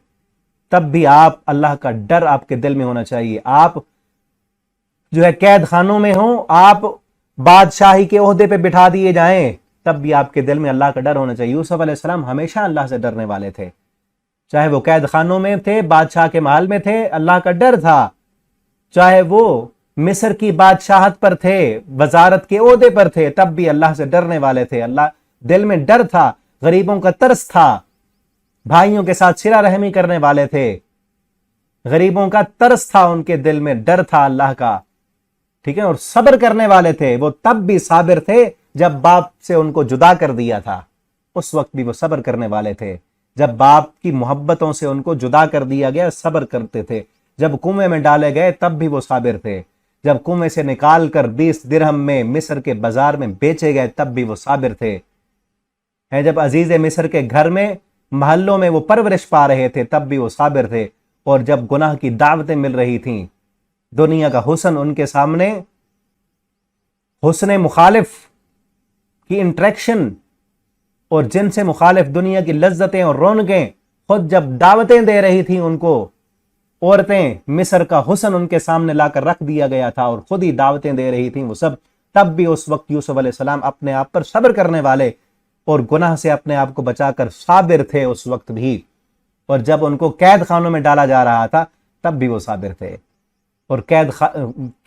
تب بھی آپ اللہ کا ڈر آپ کے دل میں ہونا چاہیے. آپ جو ہے قید خانوں میں ہوں، آپ بادشاہی کے عہدے پہ بٹھا دیے جائیں، تب بھی آپ کے دل میں اللہ کا ڈر ہونا چاہیے. یوسف علیہ السلام ہمیشہ اللہ سے ڈرنے والے تھے، چاہے وہ قید خانوں میں تھے، بادشاہ کے محل میں تھے، اللہ کا ڈر تھا. چاہے وہ مصر کی بادشاہت پر تھے، وزارت کے عہدے پر تھے، تب بھی اللہ سے ڈرنے والے تھے. اللہ دل میں ڈر تھا، غریبوں کا ترس تھا، بھائیوں کے ساتھ صلہ رحمی کرنے والے تھے، غریبوں کا ترس تھا، ان کے دل میں ڈر تھا اللہ کا. ٹھیک ہے، اور صبر کرنے والے تھے. وہ تب بھی صابر تھے جب باپ سے ان کو جدا کر دیا تھا، اس وقت بھی وہ صبر کرنے والے تھے. جب باپ کی محبتوں سے ان کو جدا کر دیا گیا صبر کرتے تھے. جب کنویں میں ڈالے گئے تب بھی وہ صابر تھے. جب کنویں سے نکال کر 20 درہم میں مصر کے بازار میں بیچے گئے تب بھی وہ صابر تھے. جب عزیز مصر کے گھر میں محلوں میں وہ پرورش پا رہے تھے تب بھی وہ صابر تھے. اور جب گناہ کی دعوتیں مل رہی تھیں، دنیا کا حسن ان کے سامنے، حسن مخالف کی انٹریکشن اور جن سے مخالف دنیا کی لذتیں اور رونقیں خود جب دعوتیں دے رہی تھیں ان کو، عورتیں مصر کا حسن ان کے سامنے لا کر رکھ دیا گیا تھا اور خود ہی دعوتیں دے رہی تھیں وہ سب، تب بھی اس وقت یوسف علیہ السلام اپنے آپ پر صبر کرنے والے اور گناہ سے اپنے آپ کو بچا کر صابر تھے اس وقت بھی. اور جب ان کو قید خانوں میں ڈالا جا رہا تھا تب بھی وہ صابر تھے. اور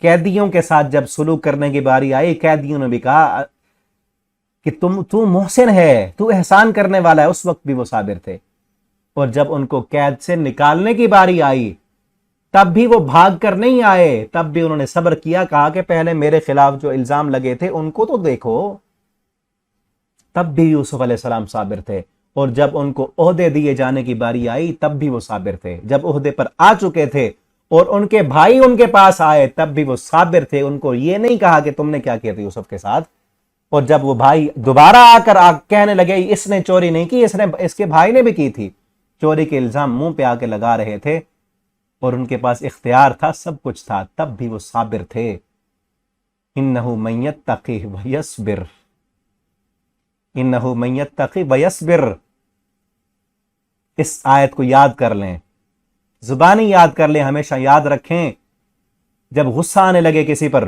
قیدیوں کے ساتھ جب سلوک کرنے کی باری آئی، قیدیوں نے بھی کہا کہ تو محسن ہے، تو احسان کرنے والا ہے، اس وقت بھی وہ صابر تھے. اور جب ان کو قید سے نکالنے کی باری آئی تب بھی وہ بھاگ کر نہیں آئے، تب بھی انہوں نے صبر کیا. کہا کہ پہلے میرے خلاف جو الزام لگے تھے ان کو تو دیکھو. تب بھی یوسف علیہ السلام صابر تھے. اور جب ان کو عہدے دیے جانے کی باری آئی تب بھی وہ صابر تھے. جب عہدے پر آ چکے تھے اور ان کے بھائی ان کے پاس آئے تب بھی وہ صابر تھے. ان کو یہ نہیں کہا کہ تم نے کیا کیا تھا یوسف کے ساتھ. اور جب وہ بھائی دوبارہ آ کر کہنے لگے اس نے چوری نہیں کی، اس کے بھائی نے بھی کی تھی، چوری کے الزام منہ پہ آ کے لگا رہے تھے اور ان کے پاس اختیار تھا، سب کچھ تھا، تب بھی وہ صابر تھے. انہو من یتقی ویصبر، انہو من یتقی ویصبر. اس آیت کو یاد کر لیں، زبانی یاد کر لیں، ہمیشہ یاد رکھیں. جب غصہ آنے لگے کسی پر،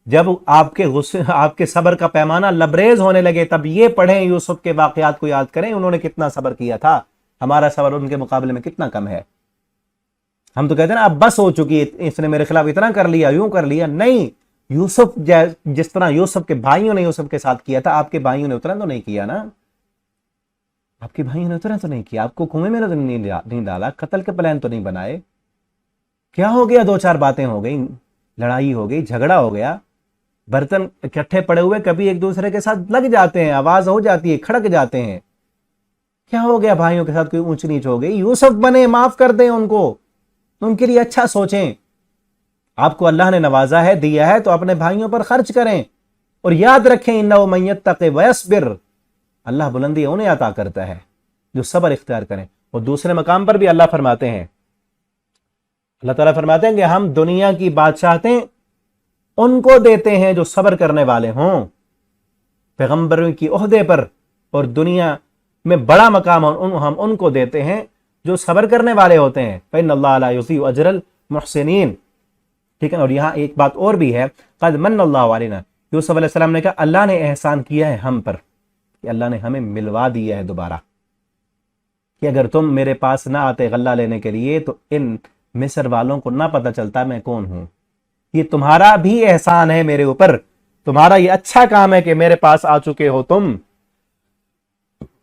جب آپ کے صبر کا پیمانہ لبریز ہونے لگے، تب یہ پڑھیں، یوسف کے واقعات کو یاد کریں، انہوں نے کتنا صبر کیا تھا، ہمارا صبر ان کے مقابلے میں کتنا کم ہے. ہم تو کہتے ہیں نا اب بس ہو چکی، اس نے میرے خلاف اتنا کر لیا، یوں کر لیا. نہیں، یوسف جس طرح یوسف کے بھائیوں نے یوسف کے ساتھ کیا تھا، آپ کے بھائیوں نے اتنا تو نہیں کیا نا. آپ کے بھائیوں نے اتنا تو نہیں کیا، آپ کو کنویں میں تو نہیں ڈالا، قتل کے پلان تو نہیں بنائے. کیا ہو گیا؟ 2-4 باتیں ہو گئی، لڑائی ہو گئی، جھگڑا ہو گیا، برتن اکٹھے پڑے ہوئے کبھی ایک دوسرے کے ساتھ لگ جاتے ہیں، آواز ہو جاتی ہے، کھڑک جاتے ہیں. کیا ہو گیا؟ بھائیوں کے ساتھ کوئی اونچ نیچ ہو گئی؟ یوسف بنے، معاف کر دیں ان کو، ان کے لیے اچھا سوچیں. آپ کو اللہ نے نوازا ہے، دیا ہے، تو اپنے بھائیوں پر خرچ کریں. اور یاد رکھیں انہ من یتقی ویصبر، اللہ بلندی انہیں عطا کرتا ہے جو صبر اختیار کریں. اور دوسرے مقام پر بھی اللہ فرماتے ہیں، اللہ تعالیٰ فرماتے ہیں کہ ہم دنیا کی بادشاہتیں ان کو دیتے ہیں جو صبر کرنے والے ہوں، پیغمبروں کی عہدے پر، اور دنیا میں بڑا مقام ہم ان کو دیتے ہیں جو صبر کرنے والے ہوتے ہیں. فإن اللہ لا یضیع اجر المحسنین. ٹھیک ہے. اور یہاں ایک بات اور بھی ہے، قد من اللہ علینا، یوسف علیہ السلام نے کہا اللہ نے احسان کیا ہے ہم پر، کہ اللہ نے ہمیں ملوا دیا ہے دوبارہ، کہ اگر تم میرے پاس نہ آتے غلہ لینے کے لیے تو ان مصر والوں کو نہ پتہ چلتا میں کون ہوں. یہ تمہارا بھی احسان ہے میرے اوپر، تمہارا یہ اچھا کام ہے کہ میرے پاس آ چکے ہو تم.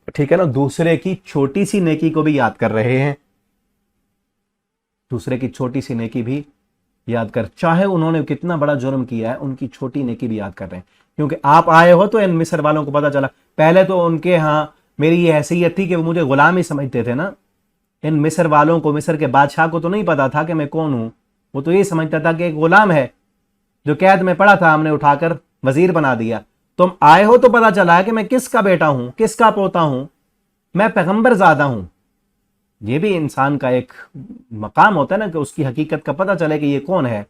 ٹھیک ہے نا. دوسرے کی چھوٹی سی نیکی کو بھی یاد کر رہے ہیں، دوسرے کی چھوٹی سی نیکی بھی یاد کر، چاہے انہوں نے کتنا بڑا جرم کیا ہے ان کی چھوٹی نیکی بھی یاد کر رہے ہیں. کیونکہ آپ آئے ہو تو ان مصر والوں کو پتا چلا، پہلے تو ان کے ہاں میری یہ حیثیت تھی کہ وہ مجھے غلام ہی سمجھتے تھے نا. ان مصر والوں کو، مصر کے بادشاہ کو تو نہیں پتا تھا کہ میں کون ہوں، وہ تو یہ سمجھتا تھا کہ ایک غلام ہے جو قید میں پڑا تھا، ہم نے اٹھا کر وزیر بنا دیا. تم آئے ہو تو پتا چلا ہے کہ میں کس کا بیٹا ہوں، کس کا پوتا ہوں، میں پیغمبر زادہ ہوں. یہ بھی انسان کا ایک مقام ہوتا ہے نا کہ اس کی حقیقت کا پتہ چلے کہ یہ کون ہے.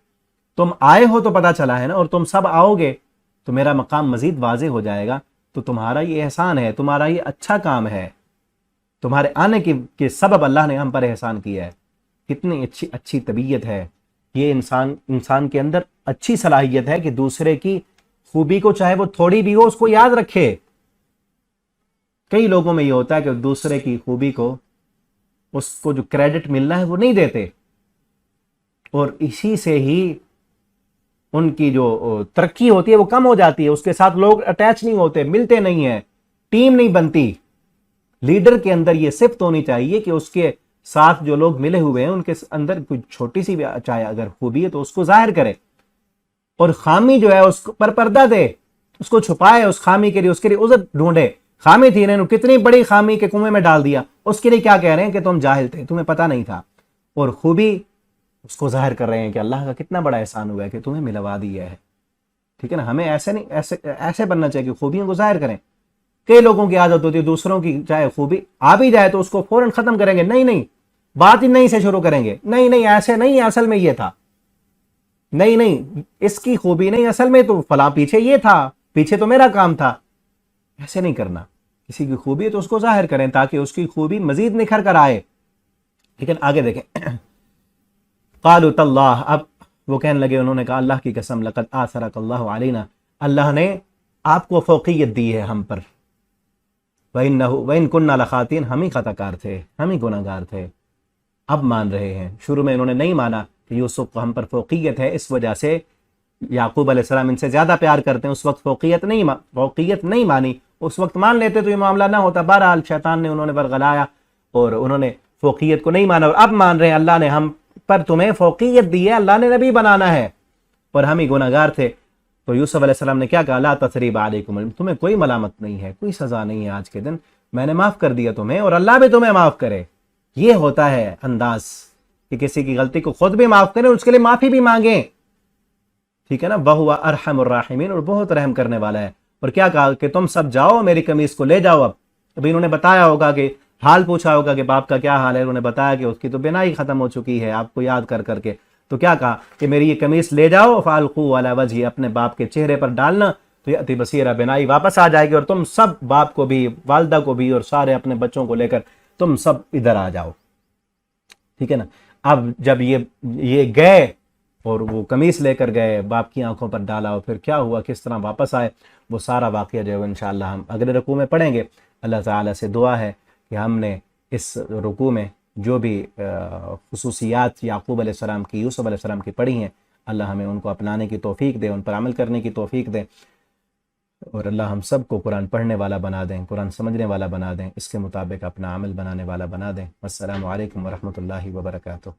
تم آئے ہو تو پتہ چلا ہے نا، اور تم سب آؤ گے تو میرا مقام مزید واضح ہو جائے گا. تو تمہارا یہ احسان ہے، تمہارا یہ اچھا کام ہے. تمہارے آنے کے سبب اللہ نے ہم پر احسان کیا ہے. کتنی اچھی طبیعت ہے یہ. انسان کے اندر اچھی صلاحیت ہے کہ دوسرے کی خوبی کو چاہے وہ تھوڑی بھی ہو اس کو یاد رکھے. کئی لوگوں میں یہ ہوتا ہے کہ دوسرے کی خوبی کو اس کو جو کریڈٹ ملنا ہے وہ نہیں دیتے, اور اسی سے ہی ان کی جو ترقی ہوتی ہے وہ کم ہو جاتی ہے. اس کے ساتھ لوگ اٹیچ نہیں ہوتے, ملتے نہیں ہیں, ٹیم نہیں بنتی. لیڈر کے اندر یہ صفت ہونی چاہیے کہ اس کے ساتھ جو لوگ ملے ہوئے ہیں ان کے اندر کوئی چھوٹی سی بھی چاہے اگر خوبی ہے تو اس کو ظاہر کرے, اور خامی جو ہے اس پر پردہ دے, اس کو چھپائے, اس خامی کے لیے اس کے لیے عذر ڈھونڈے. خامی تھی انہوں نے کتنی بڑی خامی کے کنویں میں ڈال دیا, اس کے لیے کیا کہہ رہے ہیں کہ تم جاہل تھے, تمہیں پتہ نہیں تھا. اور خوبی اس کو ظاہر کر رہے ہیں کہ اللہ کا کتنا بڑا احسان ہوا ہے کہ تمہیں ملوا دیا ہے. ٹھیک ہے نا, ہمیں ایسے بننا چاہیے کہ خوبیوں کو ظاہر کریں. کئی لوگوں کی عادت ہوتی ہے دوسروں کی چاہے خوبی آ بھی جائے تو اس کو فوراً ختم کریں گے. نہیں, بات ہی نہیں سے شروع کریں گے. نہیں ایسے نہیں, اصل میں یہ تھا. نہیں اس کی خوبی نہیں, اصل میں تو فلاں پیچھے یہ تھا, پیچھے تو میرا کام تھا. ایسے نہیں کرنا. کسی کی خوبی ہے تو اس کو ظاہر کریں تاکہ اس کی خوبی مزید نکھر کر آئے. لیکن آگے دیکھیں, قالوا تاللہ, اب وہ کہنے لگے, انہوں نے کہا اللہ کی قسم, لقد آثرک اللہ علینا, اللہ نے آپ کو فوقیت دی ہے ہم پر. وَإِن كُنَّا لَخَاطِئِينَ, ہم ہی خطا کار تھے, ہم ہی گناہ گار تھے. اب مان رہے ہیں. شروع میں انہوں نے نہیں مانا کہ یوسف کو ہم پر فوقیت ہے, اس وجہ سے یعقوب علیہ السلام ان سے زیادہ پیار کرتے ہیں. اس وقت فوقیت نہیں مانی. اس وقت مان لیتے تو یہ معاملہ نہ ہوتا. بہرحال شیطان نے انہوں نے برگلایا اور انہوں نے فوقیت کو نہیں مانا, اور اب مان رہے ہیں اللہ نے ہم پر تمہیں فوقیت دی ہے, اللہ نے نبی بنانا ہے, اور ہم ہی گناہ گار تھے. تو یوسف علیہ السلام نے کیا کہا, لا تثریب علیکم, تمہیں کوئی ملامت نہیں ہے, کوئی سزا نہیں ہے آج کے دن, میں نے معاف کر دیا تمہیں, اور اللہ بھی تمہیں معاف کرے. یہ ہوتا ہے انداز کہ کسی کی غلطی کو خود بھی معاف کریں اور اس کے لیے معافی بھی مانگیں. ٹھیک ہے نا, وَهُوَ أَرْحَمُ الرَّاحِمِينَ, اور بہت رحم کرنے والا ہے. اور کیا کہا کہ تم سب جاؤ میری قمیص کو لے جاؤ. ابھی انہوں نے بتایا ہوگا کہ حال پوچھا ہوگا کہ باپ کا کیا حال ہے, انہوں نے بتایا کہ اس کی تو بینائی ختم ہو چکی ہے آپ کو یاد کر کے. تو کیا کہا کہ میری یہ قمیص لے جاؤ, فَأَلْقُوهُ عَلَى وَجْهِهِ, اپنے باپ کے چہرے پر ڈالنا, تو یأتی بصیرہ, بینائی واپس آ جائے گی, اور تم سب باپ کو بھی, والدہ کو بھی, اور سارے اپنے بچوں کو لے کر تم سب ادھر آ جاؤ. ٹھیک ہے نا. اب جب یہ گئے اور وہ قمیص لے کر گئے, باپ کی آنکھوں پر ڈالا, اور پھر کیا ہوا, کس طرح واپس آئے, وہ سارا واقعہ جو ہے انشاءاللہ ہم اگلے رکوع میں پڑھیں گے. اللہ تعالیٰ سے دعا ہے کہ ہم نے اس رکوع میں جو بھی خصوصیات یعقوب علیہ السلام کی, یوسف علیہ السلام کی پڑھی ہیں, اللہ ہمیں ان کو اپنانے کی توفیق دے, ان پر عمل کرنے کی توفیق دے, اور اللہ ہم سب کو قرآن پڑھنے والا بنا دیں, قرآن سمجھنے والا بنا دیں, اس کے مطابق اپنا عمل بنانے والا بنا دیں. السلام علیکم ورحمۃ اللہ وبرکاتہ.